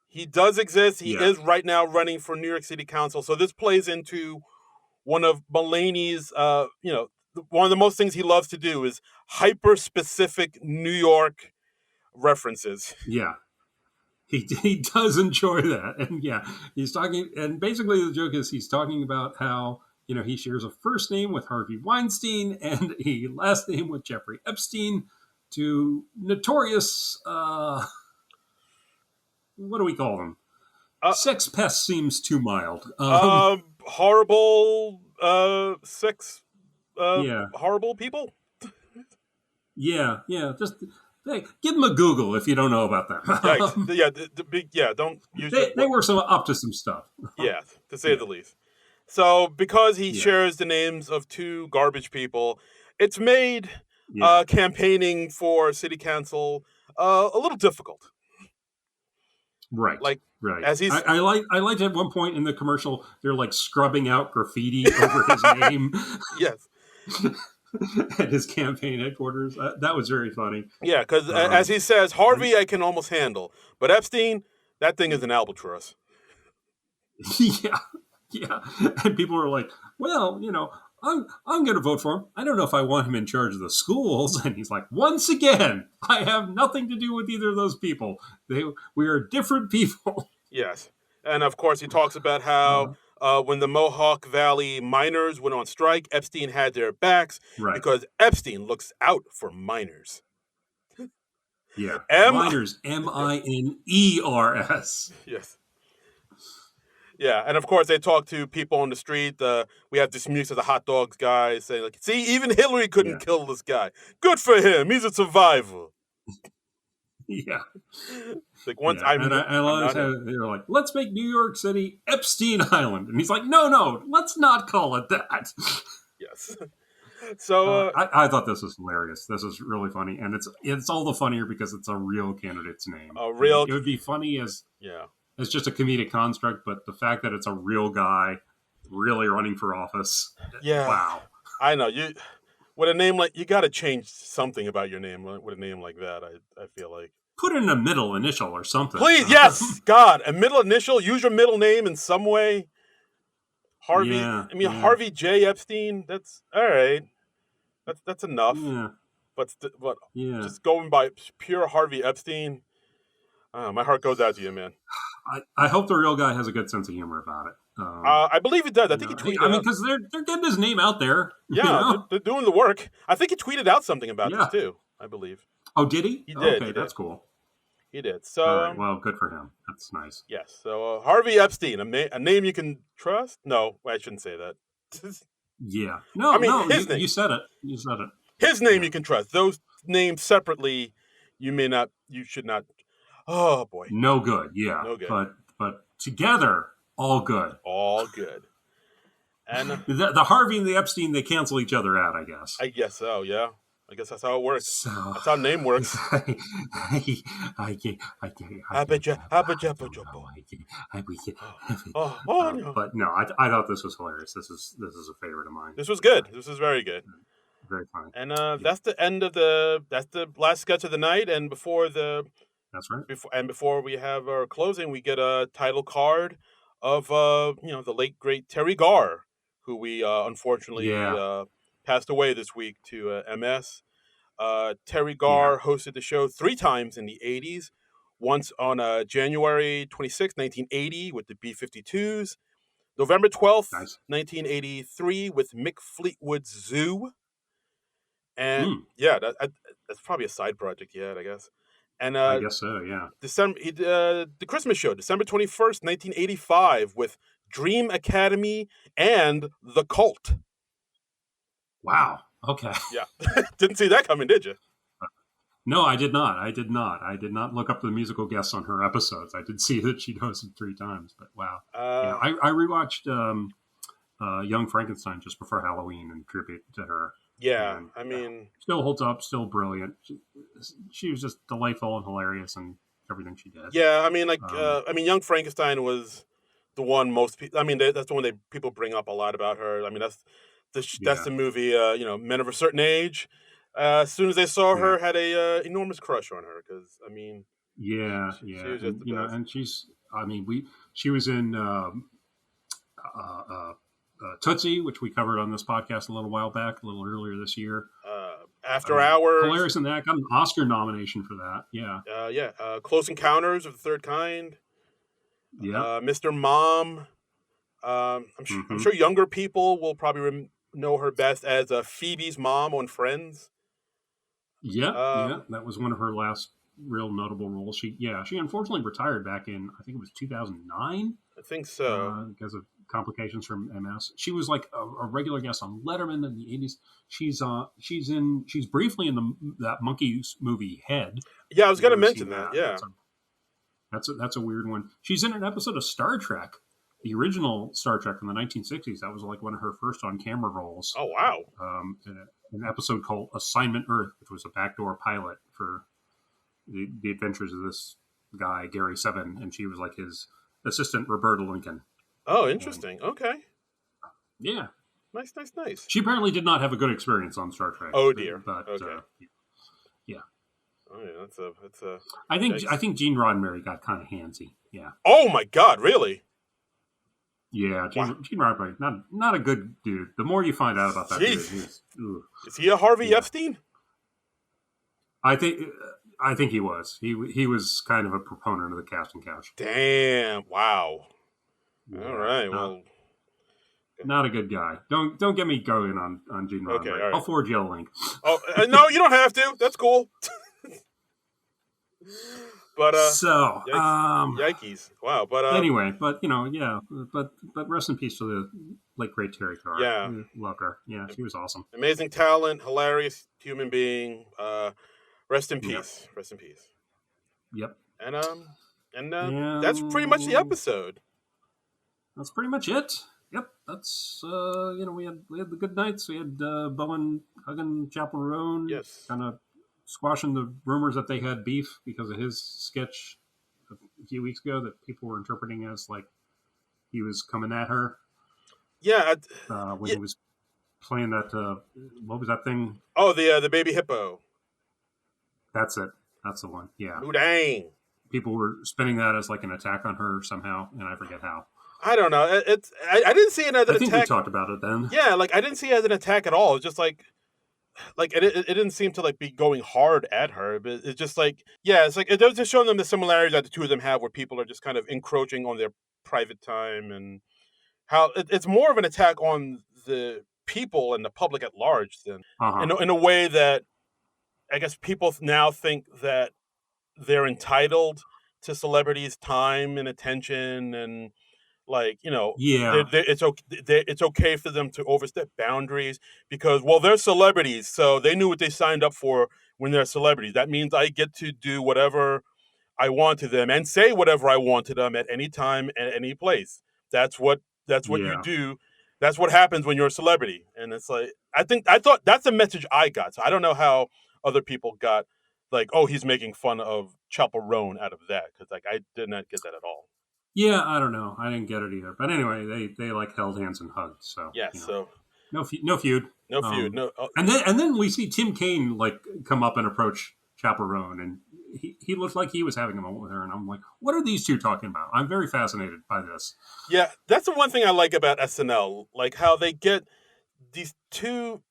He does exist. He is right now running for New York City Council. So this plays into one of Mulaney's, one of the most things he loves to do is hyper-specific New York references. Yeah. He does enjoy that. And yeah, he's talking, and basically the joke is he's talking about how, he shares a first name with Harvey Weinstein and a last name with Jeffrey Epstein, to notorious... what do we call them? Sex pest seems too mild. Horrible sex. Horrible people. Yeah. Just give them a Google if you don't know about them. Don't use. They work up to some stuff. Yeah, to say the least. So because he shares the names of two garbage people, it's made campaigning for city council a little difficult. Right. Right. As he's... I liked at one point in the commercial, they're like scrubbing out graffiti over his name. Yes. At his campaign headquarters. That was very funny. Yeah, because as he says, Harvey I can almost handle. But Epstein, that thing is an albatross. Yeah. And people are like, well, I'm going to vote for him. I don't know if I want him in charge of the schools. And he's like, once again, I have nothing to do with either of those people. We are different people. Yes. And of course, he talks about how when the Mohawk Valley miners went on strike, Epstein had their backs because Epstein looks out for miners. Yeah. Miners, M-I-N-E-R-S. Yes. Yeah, and of course they talk to people on the street. We have this mix of the hot dogs guy saying, like, see, even Hillary couldn't kill this guy. Good for him. He's a survivor. Yeah. Like once I love how they're like, let's make New York City Epstein Island. And he's like, no, let's not call it that. Yes. So I thought this was hilarious. This is really funny. And it's all the funnier because it's a real candidate's name. It would be funny as it's just a comedic construct, but the fact that it's a real guy really running for office. Yeah. Wow. I know. With a name like, you got to change something about your name with a name like that, I feel like. Put in a middle initial or something. Please, yes, God, a middle initial. Use your middle name in some way. Harvey. Harvey J. Epstein. That's all right. That's enough. Yeah. But just going by pure Harvey Epstein, my heart goes out to you, man. I hope the real guy has a good sense of humor about it. I believe he does. I think he tweeted. I mean, because they're getting his name out there. Yeah, they're doing the work. I think he tweeted out something about this too. I believe. Oh, did he? He did. Okay, that's cool. He did. So, all right, well, good for him. That's nice. Yes. So Harvey Epstein, a name you can trust? No, I shouldn't say that. Yeah. No. I mean, his name. You said it. His name you can trust. Those names separately, you should not. Oh boy. No good. Yeah. No good. But together, all good. All good. And The Harvey and the Epstein, they cancel each other out, I guess. I guess so, yeah. I guess that's how it works. So that's how name works. But no, I thought this was hilarious. This is a favorite of mine. This was good. This was very good. Very funny. And that's the end of that's the last sketch of the night. And before that's right. Before we have our closing, we get a title card of the late great Terry Garr, who we unfortunately passed away this week to MS. Terry Garr hosted the show 3 times in the 80s. Once on January 26, 1980 with the B-52s. November 12th, 1983 with Mick Fleetwood's Zoo. And that's probably a side project yet, I guess. And I guess so, yeah. The Christmas show, December 21st, 1985 with Dream Academy and The Cult. Wow. Okay. Yeah. Didn't see that coming, did you? No, I did not. I did not look up the musical guests on her episodes. I did see that she'd hosted 3 times, but wow. I rewatched Young Frankenstein just before Halloween in tribute to her. Yeah, and, I mean... still holds up, still brilliant. She was just delightful and hilarious in everything she did. Yeah, I mean, Young Frankenstein was the one most people... I mean, that's the one people bring up a lot about her. I mean, that's the movie, Men of a Certain Age. As soon as they saw her, had a enormous crush on her, because, I mean... She was just the best. And she was in... Tootsie, which we covered on this podcast a little while back, a little earlier this year. After Hours. Hilarious in that. Got an Oscar nomination for that. Yeah. Close Encounters of the Third Kind. Yeah. Mr. Mom. I'm sure younger people will probably know her best as Phoebe's mom on Friends. Yeah. That was one of her last real notable roles. She unfortunately retired back in, I think it was 2009. I think so. Because of complications from MS. She was like a regular guest on Letterman in the 80s. She's briefly in that Monkeys movie Head. Yeah, I was going to mention that. Yeah. That's a weird one. She's in an episode of Star Trek, the original Star Trek from the 1960s. That was like one of her first on-camera roles. Oh, wow. An episode called Assignment Earth, which was a backdoor pilot for the adventures of this guy, Gary Seven, and she was like his assistant, Roberta Lincoln. Oh, interesting. Okay. Yeah. Nice. She apparently did not have a good experience on Star Trek. Oh, dear. But, okay. Yeah. Oh, yeah, that's a... I think Gene Roddenberry got kind of handsy. Yeah. Oh, my God, really? Yeah, Gene Roddenberry, not a good dude. The more you find out about that dude, is he a Harvey Epstein? I think he was. He was kind of a proponent of the casting couch. Damn! Wow. Yeah, all right. Well, not a good guy. Don't get me going on Gene Roddenberry. Okay, right. I'll forward you a link. Oh no, you don't have to. That's cool. But yikes! Wow. But anyway, but but rest in peace to the late great Terry Garr. Yeah, loved her. Yeah, she was awesome. Amazing talent, hilarious human being. Rest in peace. Yep. Rest in peace. Yep. And that's pretty much the episode. That's pretty much it. Yep. That's we had the good nights. We had Bowen hugging Chappell Roan. Yes. Kind of squashing the rumors that they had beef because of his sketch a few weeks ago that people were interpreting as like he was coming at her. Yeah. When he was playing that what was that thing? Oh, the baby hippo. That's it. That's the one. Yeah. Ooh, dang. People were spinning that as like an attack on her somehow, and I forget how. I don't know. I didn't see it as an attack. I think we talked about it then. Yeah, like I didn't see it as an attack at all. It's just like it didn't seem to like be going hard at her. But it's just like, yeah, it's like it was just showing them the similarities that the two of them have, where people are just kind of encroaching on their private time, and how it's more of an attack on the people and the public at large than in a way that I guess people now think that they're entitled to celebrities' time and attention, and like it's okay for them to overstep boundaries because they're celebrities, so they knew what they signed up for when they're celebrities. That means I get to do whatever I want to them and say whatever I want to them at any time, at any place. That's what you Yeah. do. That's what happens when you're a celebrity. And it's like, I thought that's a message I got. So I don't know how other people got like, oh, he's making fun of Chappell Roan out of that, because like I did not get that at all. Yeah, I don't know. I didn't get it either. But anyway, they like held hands and hugged. So Yeah. So no feud. no feud. No. And then we see Tim Kaine like come up and approach Chaperone, and he looked like he was having a moment with her, and I'm like, what are these two talking about? I'm very fascinated by this. Yeah, that's the one thing I like about SNL, like how they get these two,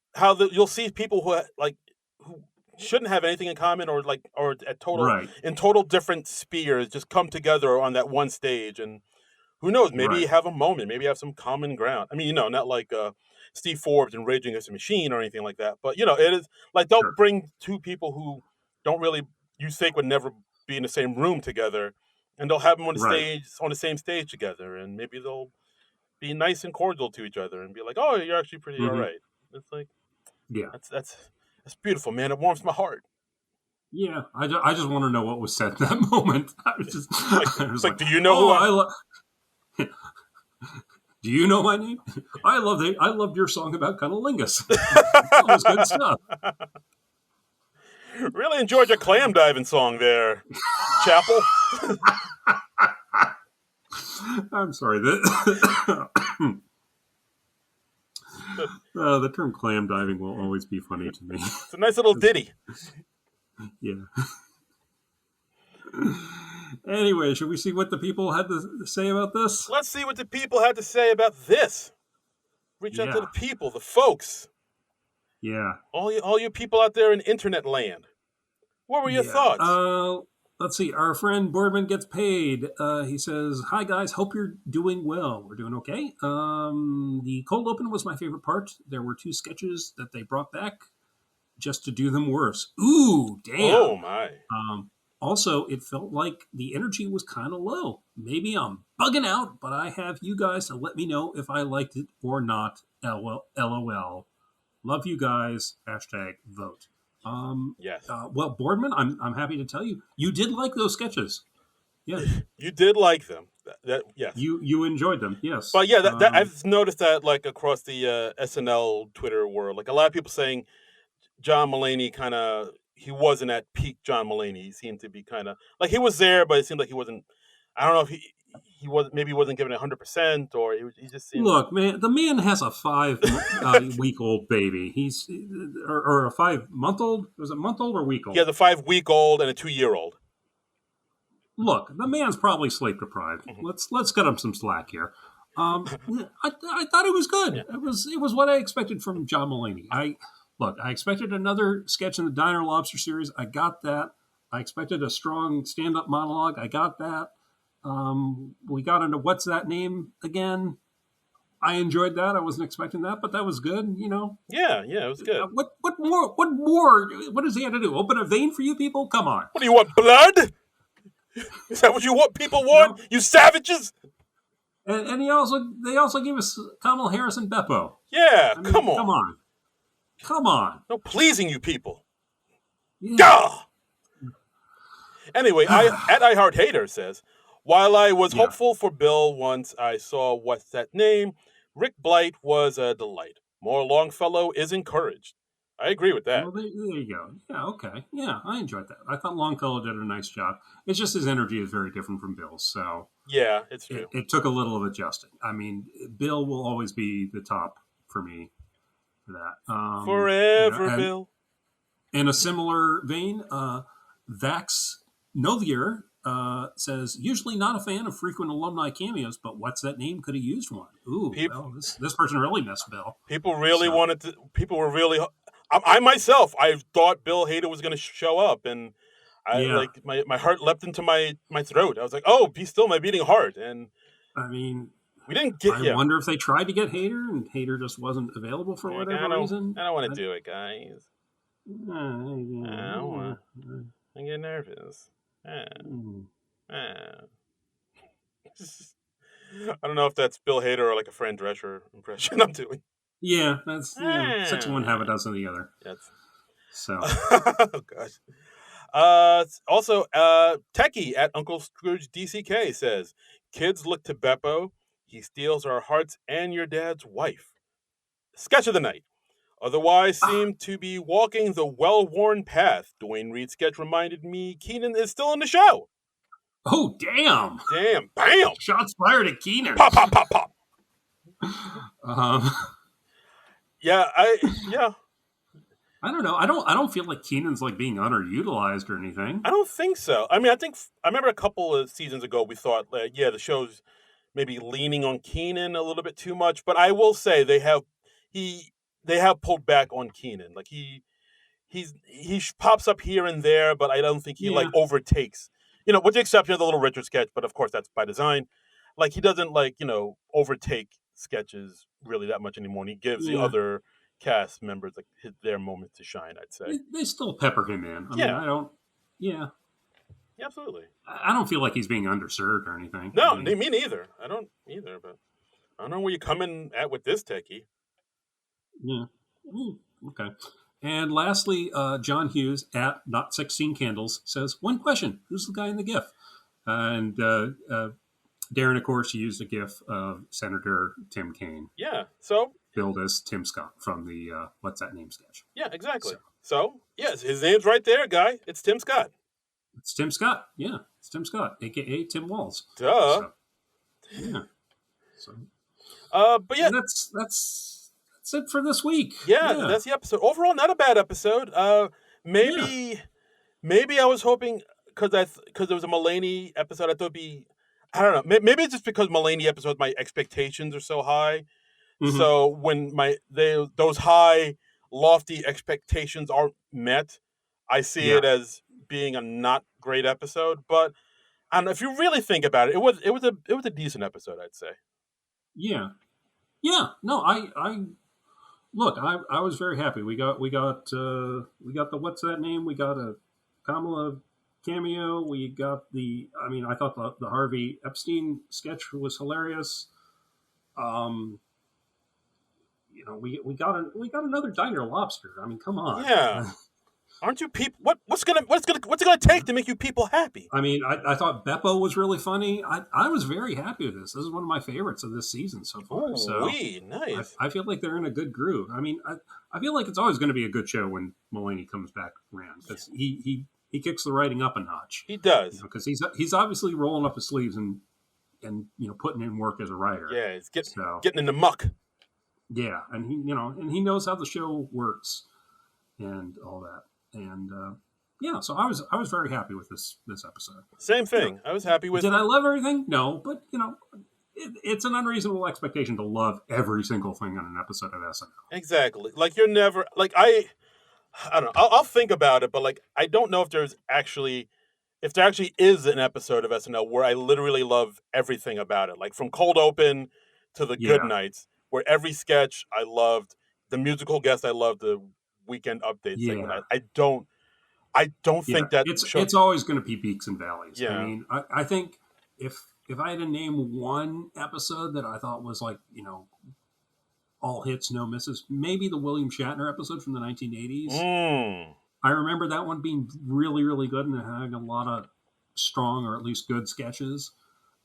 you'll see people who like who shouldn't have anything in common, or like, or at total Right. in total different spheres, just come together on that one stage, and who knows, maybe Right. have a moment, maybe have some common ground. I mean, not like Steve Forbes and Rage Against the Machine or anything like that, but it is like they'll Sure. bring two people who don't really, you think, would never be in the same room together, and they'll have them on the Right. stage, on the same stage together, and maybe they'll be nice and cordial to each other and be like, "Oh, you're actually pretty all Mm-hmm. right." It's like, Yeah. that's beautiful, man. It warms my heart. Yeah. I just want to know what was said in that moment. I was just It's like, do you know who do you know my name? I loved your song about cunnilingus. That was good stuff. Really enjoyed your clam diving song there, Chappell. I'm sorry. The term clam diving will always be funny to me. It's a nice little ditty. Yeah. Anyway, should we see what the people had to say about this? Let's see what the people had to say about this. Reach out to the people, the folks. Yeah. All you people out there in internet land. What were your thoughts? Let's see. Our friend Boardman gets paid. He says, "Hi guys, hope you're doing well. We're doing okay. The cold open was my favorite part. There were 2 sketches that they brought back just to do them worse. Ooh, damn. Oh my. Also, it felt like the energy was kind of low. Maybe I'm bugging out, but I have you guys to let me know if I liked it or not. LOL. Love you guys. #vote." Yes. Well, Boardman, I'm happy to tell you, you did like those sketches. Yeah. You did like them. Yes. You enjoyed them. Yes. But yeah, that I've noticed that like across the SNL Twitter world, like a lot of people saying John Mulaney he wasn't at peak John Mulaney. He seemed to be kind of like he was there, but it seemed like he wasn't. I don't know if he wasn't giving 100%, or he just seemed. Look, man, the man has a 5-week-old baby. He's or a 5-month-old. Was it month-old or week-old? He has a 5-week-old and a 2-year-old. Look, the man's probably sleep deprived. Mm-hmm. Let's cut him some slack here. I thought it was good. Yeah. It was what I expected from John Mulaney. I expected another sketch in the Diner Lobster series. I got that. I expected a strong stand-up monologue. I got that. We got into what's that name again? I enjoyed that. I wasn't expecting that, but that was good. Yeah, it was good. What more? What does he have to do? Open a vein for you people? Come on. What do you want? Blood? Is that what you want? People want? No. You savages? And they also gave us Kamala Harris and Beppo. Yeah, come on. Come on. No pleasing you people. Yeah. Gah! Anyway, at I Heart Hater says, while I was hopeful for Bill once I saw What's That Name, Rick Blight was a delight. More Longfellow is encouraged. I agree with that. Well, there you go. Yeah, okay. Yeah, I enjoyed that. I thought Longfellow did a nice job. It's just his energy is very different from Bill's, so... Yeah, it's true. It took a little of adjusting. I mean, Bill will always be the top for me for that. Forever, Bill. In a similar vein, Vax Novier says, usually not a fan of frequent alumni cameos, but what's that name? Could have used one. Ooh, this person really missed Bill. People really wanted to... People were really... I myself, I thought Bill Hader was going to show up, and my heart leapt into my throat. I was like, oh, he's still my beating heart. And I mean, we didn't get. I wonder if they tried to get Hader, and Hader just wasn't available for whatever reason. I don't want to do it, guys. I don't want. I get nervous. I don't know if that's Bill Hader or like a Fran Drescher impression I'm doing. Yeah, that's 6 of one, half a dozen of the other. Yes. So. Oh gosh. Also, Techie at Uncle Scrooge DCK says, "Kids look to Beppo. He steals our hearts and your dad's wife." Sketch of the night. Otherwise, seem to be walking the well-worn path. Dwayne Reed's sketch reminded me Keenan is still in the show. Oh, damn! Damn! Bam! Shots fired at Keenan. Pop! Pop! Pop! Pop! Yeah. I don't know. I don't feel like Keenan's like being underutilized or anything. I don't think so. I mean, I remember a couple of seasons ago we thought, the show's maybe leaning on Keenan a little bit too much. But I will say they have pulled back on Keenan. Like he pops up here and there, but I don't think he like overtakes. With the exception of the Little Richard sketch, but of course that's by design. Like he doesn't overtake sketches really that much anymore. And he gives the other cast members their moment to shine. I'd say they still pepper him in. I mean, I don't. Yeah. Absolutely. I don't feel like he's being underserved or anything. No, me neither. I don't either. But I don't know where you're coming at with this, Techie. Yeah. Okay. And lastly, John Hughes at Not 16 Candles says, one question: who's the guy in the GIF? And Darren, of course, used a GIF of Senator Tim Kaine. Yeah. So billed as Tim Scott from the What's That Name sketch. Yeah, exactly. So yes, his name's right there, guy. It's Tim Scott. It's Tim Scott. Yeah, it's Tim Scott, a.k.a. Tim Walls. Duh. So, yeah. So. But yeah, and that's it for this week. Yeah, that's the episode. Overall, not a bad episode. Maybe I was hoping because there was a Mulaney episode. I thought it'd be, I don't know. Maybe it's just because Mulaney episodes, my expectations are so high. Mm-hmm. So when those high, lofty expectations aren't met, I see it as being a not great episode. But I don't know, if you really think about it, it was a decent episode, I'd say. Yeah. No, I look. I was very happy. We got the What's That Name? We got a Kamala cameo. We got I thought the Harvey Epstein sketch was hilarious. We got another Diner Lobster. I mean, come on. Yeah. Aren't you people? What's it gonna take to make you people happy? I mean, I thought Beppo was really funny. I was very happy with this. This is one of my favorites of this season so far. Nice. I feel like they're in a good groove. I mean, I feel like it's always going to be a good show when Mulaney comes back around because he kicks the writing up a notch. He does because he's obviously rolling up his sleeves and putting in work as a writer. Yeah, he's getting in the muck. Yeah, and he knows how the show works and all that. And so I was very happy with this episode. Same thing. I was happy with. Did I love everything? No, but it's an unreasonable expectation to love every single thing on an episode of SNL. Exactly. Like you're never like I don't know. I'll think about it, but I don't know if there actually is an episode of SNL where I literally love everything about it. Like from cold open to the good nights, where every sketch I loved, the musical guest I loved, the weekend update segment. I don't think that it's always going to be peaks and valleys. Yeah. I mean, I think if I had to name one episode that I thought was all hits, no misses, maybe the William Shatner episode from the 1980s. I remember that one being really, really good and having a lot of strong or at least good sketches.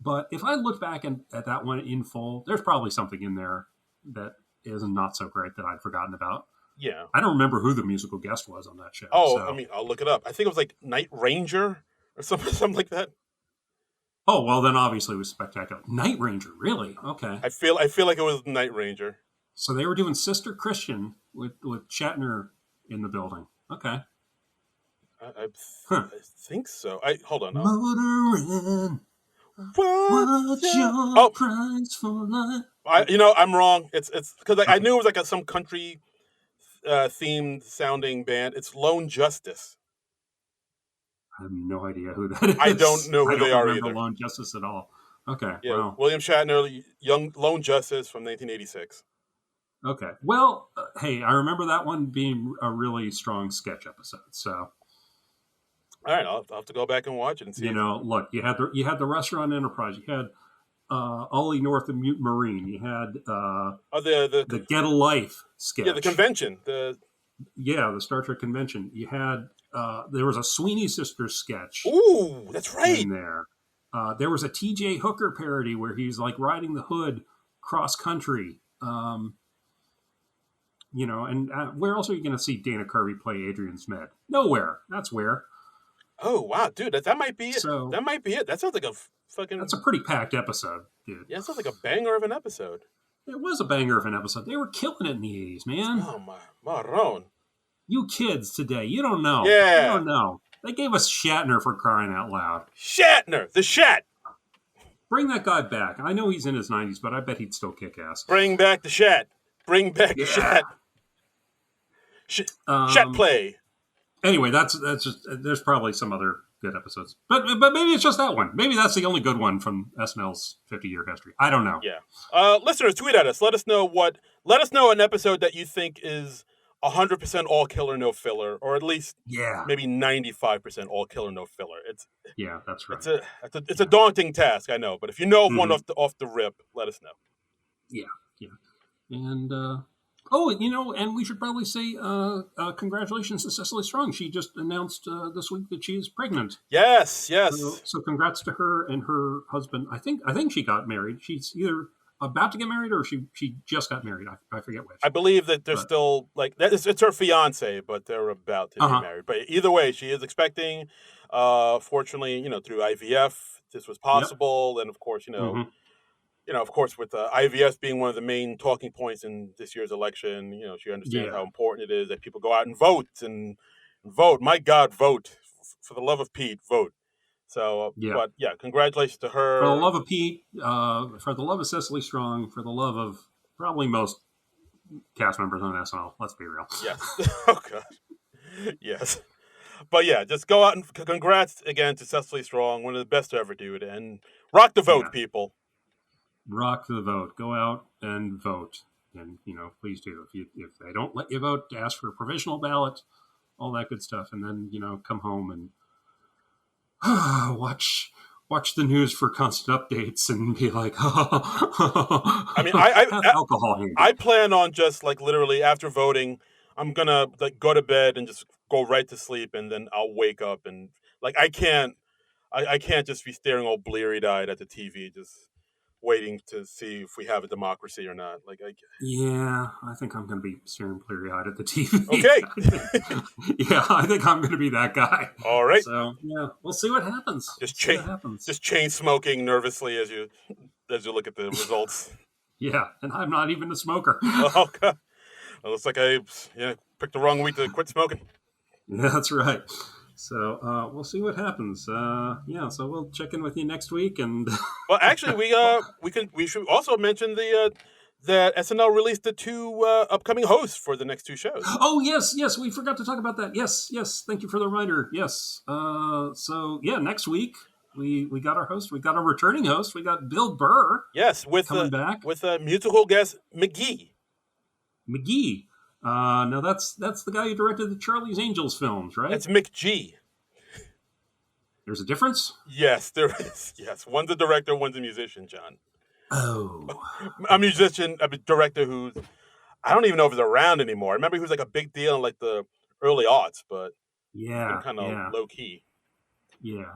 But if I look back at that one in full, there's probably something in there that is not so great that I'd forgotten about. Yeah. I don't remember who the musical guest was on that show. Oh, so. I mean, I'll look it up. I think it was like Night Ranger or something like that. Oh, well, then obviously it was spectacular. Night Ranger, really? Okay. I feel like it was Night Ranger. So they were doing Sister Christian with Shatner in the building. Okay. I think so. Hold on. Motorin'. What's your price for life? I'm wrong. It's because I knew it was like some country themed sounding band. It's Lone Justice. I have no idea who that is. I don't know who they are either. I don't remember Lone Justice at all. Okay. Yeah, well. William Shatner, young Lone Justice from 1986. Okay. Well, hey, I remember that one being a really strong sketch episode. So. All right, I'll have to go back and watch it and see. Look, you had the Restaurant Enterprise. You had Ollie North and Mute Marine. You had the Get a Life sketch. Yeah, the convention. The Star Trek convention. You had there was a Sweeney Sisters sketch. Ooh, that's right. In there. There was a T.J. Hooker parody where he's like riding the hood cross country. And where else are you going to see Dana Carvey play Adrian Smith? Nowhere. That's where. Oh wow, dude, that might be it. So, that might be it. That sounds like a fucking. That's a pretty packed episode, dude. Yeah, it sounds like a banger of an episode. It was a banger of an episode. They were killing it in the 80s, man. Oh my Roan. You kids today, you don't know. Yeah, you don't know. They gave us Shatner for crying out loud. Shatner, the Shat. Bring that guy back. I know he's in his 90s, but I bet he'd still kick ass. Bring back the Shat. Bring back the Shat. Shat play. Anyway, that's just. There's probably some other good episodes, but maybe it's just that one. Maybe that's the only good one from SNL's 50-year history. I don't know. Yeah. Listeners, tweet at us. Let us know an episode that you think is 100% all killer, no filler, or at least maybe 95% all killer, no filler. That's right. It's a daunting task, I know, but if you know of one off the rip, let us know. Yeah. And and we should probably say congratulations to Cecily Strong. She just announced this week that she is pregnant. Yes. So congrats to her and her husband. I think she got married. She's either about to get married or she just got married. I forget which. I believe that they're still it's her fiance, but they're about to be married. But either way, she is expecting. Fortunately, through IVF, this was possible, and of course, of course, with IVF being one of the main talking points in this year's election, she understands how important it is that people go out and vote and vote. My God, vote. For the love of Pete, vote. So, but congratulations to her. For the love of Pete, for the love of Cecily Strong, for the love of probably most cast members on SNL. Let's be real. Yes. Oh, God. Yes. But just go out and congrats again to Cecily Strong, one of the best to ever do it. And rock the vote, people. Rock the vote. Go out and vote. And, please do. If they don't let you vote, ask for a provisional ballot, all that good stuff. And then, come home and watch the news for constant updates and be like, I mean, I plan on just literally after voting, I'm going to go to bed and just go right to sleep. And then I'll wake up and I can't just be staring all bleary-eyed at the TV, just waiting to see if we have a democracy or not. I think I'm going to be staring bleary-eyed at the TV. Okay. I think I'm going to be that guy. All right. So we'll see what happens. Just chain smoking nervously as you look at the results. And I'm not even a smoker. Oh God. It looks like I picked the wrong week to quit smoking. Yeah, that's right. So we'll see what happens. So we'll check in with you next week. And well, actually, we should also mention that SNL released the 2 upcoming hosts for the next 2 shows. Oh yes, we forgot to talk about that. Yes. Thank you for the reminder. Yes. Next week we got our host. We got our returning host. We got Bill Burr. Yes, coming back with a musical guest McGee. Now that's the guy who directed the Charlie's Angels films, right? That's McG. There's a difference? Yes, there is. Yes, one's a director, one's a musician, John. Oh. A director who's, I don't even know if he's around anymore. I remember he was a big deal in the early aughts, but kind of low key. Yeah.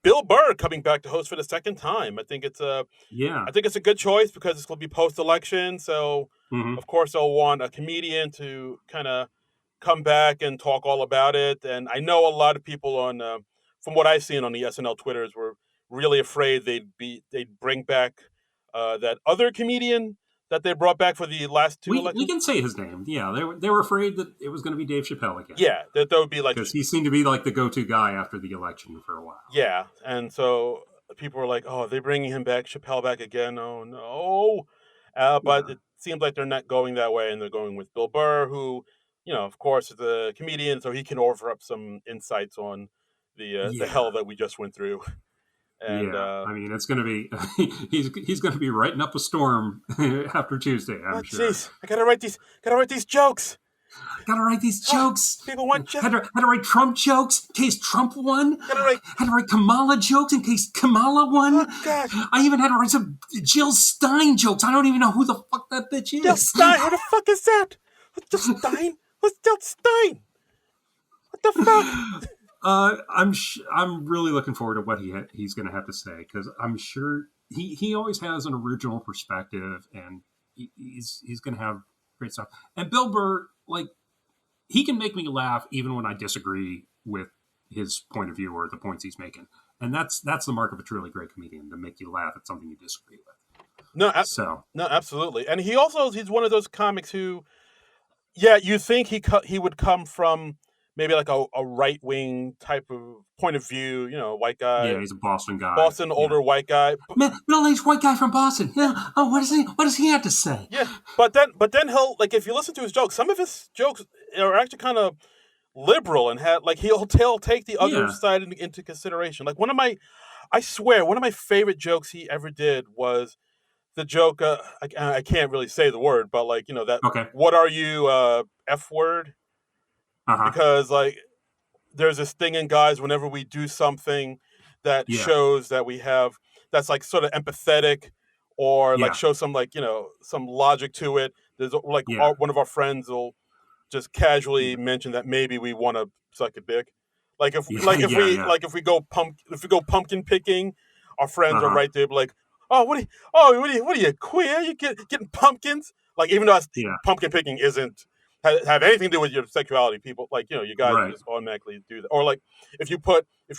Bill Burr coming back to host for the second time. I think it's a good choice because it's going to be post-election, so of course they'll want a comedian to kind of come back and talk all about it. And I know a lot of people from what I've seen on the SNL Twitters, were really afraid they'd bring back that other comedian that they brought back for the last 2 elections. We can say his name. Yeah, they were afraid that it was going to be Dave Chappell again. Yeah, that would be because he seemed to be the go-to guy after the election for a while. Yeah, and so people were like, "Oh, are they bringing him back, Chappelle back again? Oh no!" But it seems like they're not going that way, and they're going with Bill Burr, who, of course, is a comedian, so he can offer up some insights on the hell that we just went through. And I mean, it's going to be he's going to be writing up a storm after Tuesday. I'm sure. Jeez, I gotta write these jokes. Gotta write these jokes. People want jokes. Had to write Trump jokes in case Trump won. Had to write Kamala jokes in case Kamala won. Oh, God. I even had to write some Jill Stein jokes. I don't even know who the fuck that bitch is. Jill Stein? Who the fuck is that? Who's Jill Stein? Who's Jill Stein? What the fuck? I'm really looking forward to what he's going to have to say, because I'm sure he always has an original perspective, and he's going to have great stuff. And Bill Burr, like, he can make me laugh even when I disagree with his point of view or the points he's making, and that's the mark of a truly great comedian, to make you laugh at something you disagree with. No, So no, absolutely. And he's one of those comics who, yeah, you think he would come from maybe like a right wing type of point of view, white guy, yeah, he's a Boston guy. Boston, Yeah, older white guy. middle-aged white guy from Boston. Yeah. Oh, what does he have to say? Yeah, but then he'll, like, if you listen to his jokes, some of his jokes are actually kind of liberal and have, like, he'll take the other Yeah. side into consideration. Like, I swear, one of my favorite jokes he ever did was the joke. I can't really say the word, but, like, that Okay. what are you, F word? Uh-huh. Because, like, there's this thing in guys, whenever we do something that Yeah. shows that we have, that's like sort of empathetic, or like Yeah. show some, like, some logic to it. There's like Yeah. one of our friends will just casually mention that maybe we want to suck a dick. Like, if Yeah. like if Yeah. we Yeah. like if we go pumpkin picking, our friends are Uh-huh. right there, be like, oh, what are you, queer? You getting pumpkins? Like, even though Yeah. pumpkin picking isn't have anything to do with your sexuality, people, like, you guys Right. just automatically do that. Or, like, if you're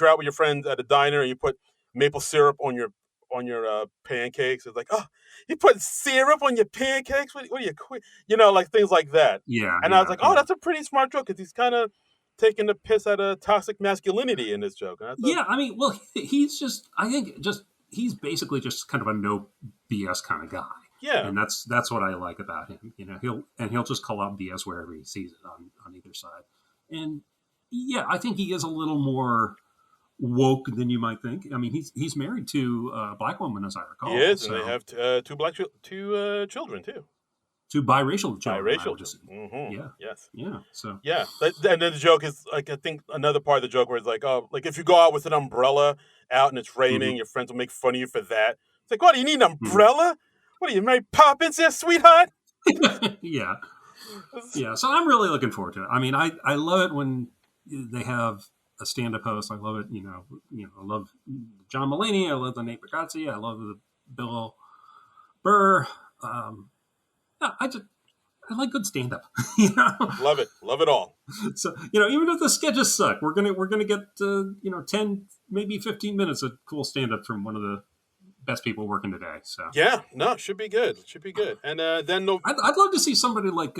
out with your friends at a diner and you put maple syrup on your pancakes, it's like, oh, you put syrup on your pancakes? What are you, queer? Like, things like that. Yeah. And I was Yeah. like, oh, Yeah. that's a pretty smart joke, because he's kind of taking the piss out of toxic masculinity in this joke. And I thought, Yeah. I mean, well, he's just, I think, he's basically just kind of a no BS kind of guy. yeah, And that's what I like about him. He'll just call out BS wherever he sees it on either side. And yeah, I think he is a little more woke than you might think. I mean, he's married to a black woman, as I he recall. is, and they So have two children too, two biracial children, I biracial would just children. Mm-hmm. yeah. Yes. Yeah. So Yeah, and then the joke is, like, I think another part of the joke where it's like, oh, like, if you go out with an umbrella out and it's hmm raining, your friends will make fun of you for that. It's like, what, do you need an hmm umbrella? What are you, Mary Poppins there, sweetheart? yeah. Yeah. So I'm really looking forward to it. I mean, I love it when they have a stand-up host. I love it. I love John Mulaney. I love the Nate Bargatze. I love the Bill Burr. Um, yeah, I like good stand-up. Love it, love it all. So even if the sketches suck, we're gonna get 10, maybe 15 minutes of cool stand-up from one of the best people working today. So Yeah, no, should be good, And then no, I'd love to see somebody like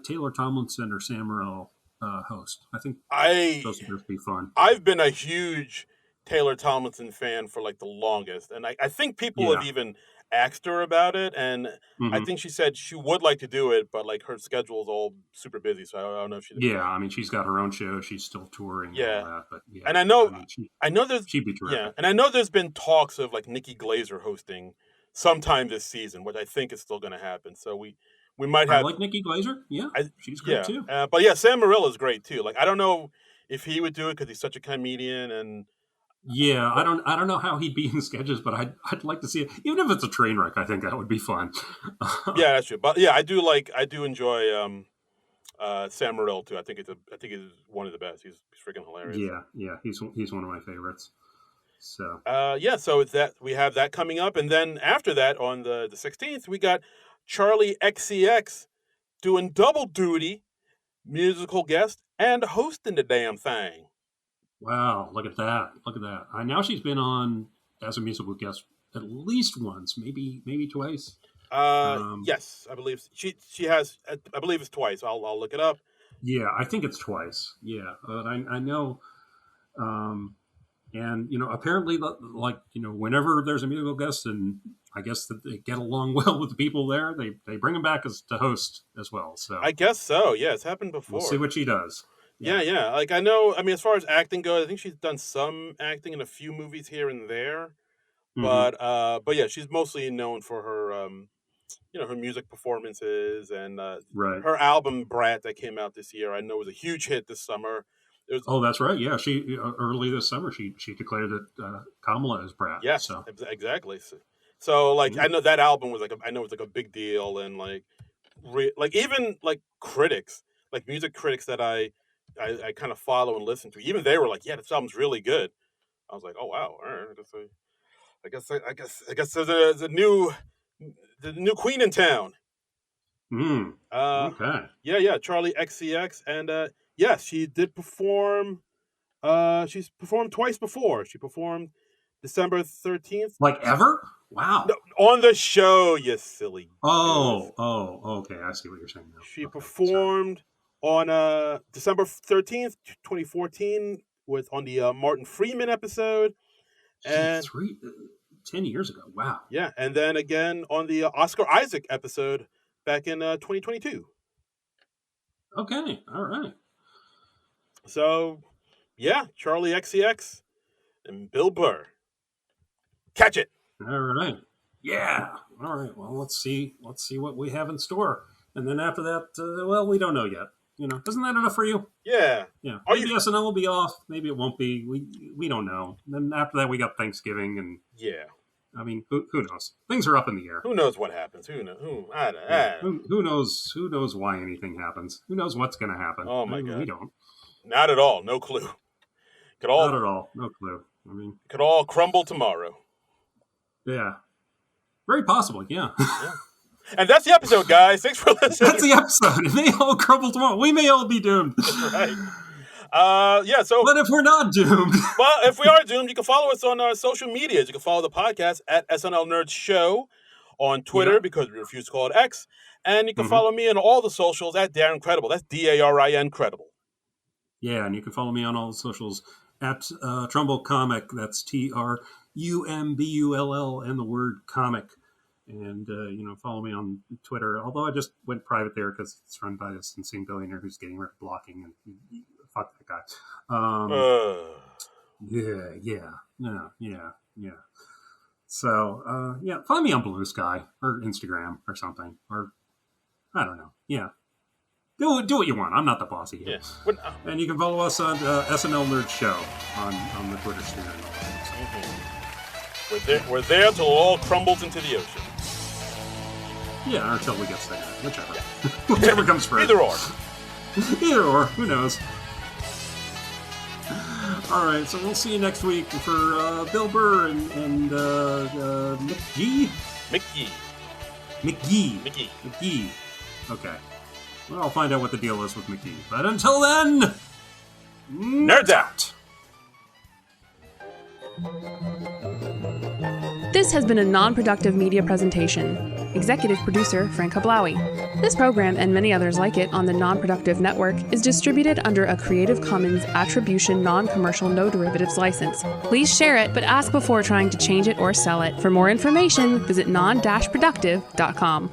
Taylor Tomlinson or Sam Morril host. I think I those would just be fun. I've been a huge Taylor Tomlinson fan for, like, the longest, and I think people have Yeah. even asked her about it, and I hmm think she said she would like to do it, but, like, her schedule's all super busy, so I don't know if she. Yeah. I mean, she's got her own show. She's still touring and all Yeah, that. But yeah, and I mean, I know there's she'd be yeah, terrific. and I know there's been talks of, like, Nikki Glazer hosting sometime this season, which I think is still going to happen. So we might I have. like Nikki Glazer. Yeah, I she's great Yeah, too. but yeah, Sam Morril is great too. Like, I don't know if he would do it because he's such a comedian, and Yeah, I but don't know how he'd be in sketches, but I'd like to see it. Even if it's a train wreck, I think that would be fun. yeah, that's true. But yeah, I do enjoy Sam Morril too. I think he's one of the best. He's freaking hilarious. Yeah, he's one of my favorites. So Yeah, so it's that we have that coming up, and then after that, on the 16th, we got Charlie XCX doing double duty, musical guest and hosting the damn thing. wow, look at that, look at that. I now she's been on as a musical guest at least once, maybe twice. Yes, I believe she has. I believe it's twice. I'll look it up. Yeah, I think it's twice. Yeah, but I know. Um, and apparently, like whenever there's a musical guest, and I guess that they get along well with the people there, they bring them back as to host as well. So I guess so. Yeah, it's happened we'll see before. what she does. Yeah, Yeah. yeah. Like, I know. I mean, as far as acting goes, I think she's done some acting in a few movies here and there. hmm But yeah, she's mostly known for her her music performances, and Right. her album Brat that came out this year. I know was a huge hit this summer. It was. Oh, that's right. Yeah, she early this summer she declared that Kamala is Brat. Yes, So exactly. So, like, yeah. I know that album was, like, I know it's like a big deal, and, like, like, even, like, critics, like music critics that I I kind of follow and listen to. Even they were like, "Yeah, this album's really good." I was like, "Oh wow, all right, I guess there's a new queen in town." Okay. Yeah, Charlie XCX, and yes, she did perform. She's performed twice before. She performed December 13th. Like ever? Wow. No, on the show, you silly goose. Okay. I see what you're saying now. She Okay, performed on December 13th, 2014, on the Martin Freeman episode. And 10 years ago. Wow. Yeah, and then again on the Oscar Isaac episode back in 2022. Okay, all right. So, yeah, Charlie XCX and Bill Burr. Catch it. All right. Yeah. All right. Well, let's see what we have in store. And then after that, we don't know yet. Isn't that enough for you? Yeah. Yeah. Maybe SNL will be off. Maybe it won't be. We don't know. And then after that, we got Thanksgiving, and yeah. I mean, who knows? Things are up in the air. Who knows what happens? Who knows? Who knows? Who knows why anything happens? Who knows what's going to happen? Oh my God. We don't. Not at all. No clue. Not at all. No clue. I mean, could all crumble tomorrow. Yeah. Very possible. Yeah. And that's the episode, guys. Thanks for listening. That's the episode. It may all crumble tomorrow. We may all be doomed. That's right. So. But if we're not doomed. Well, if we are doomed, you can follow us on social medias. You can follow the podcast at SNL Nerds Show on Twitter because we refuse to call it X. And you can follow me on all the socials at Darren Credible. That's DARIN Credible. Yeah, and you can follow me on all the socials at Trumbull Comic. That's TRUMBULL and the word comic. And, follow me on Twitter. Although I just went private there because it's run by this insane billionaire who's getting rid of blocking. And fuck that guy. Yeah. So, find me on Blue Sky or Instagram or something. Or, I don't know. Yeah. Do what you want. I'm not the boss of you. Yeah. And you can follow us on SNL Nerd Show on the Twitter sphere. We're there till it all crumbles into the ocean. Yeah, or until we get there. Whichever. Whichever comes first. Either or. Either or. Who knows? All right, so we'll see you next week for Bill Burr and McGee. Okay. Well, I'll find out what the deal is with McGee. But until then, nerds out! This has been a non-productive media presentation. Executive producer, Frank Hablawi. This program and many others like it on the Non-Productive Network is distributed under a Creative Commons Attribution Non-Commercial No Derivatives license. Please share it, but ask before trying to change it or sell it. For more information, visit non-productive.com.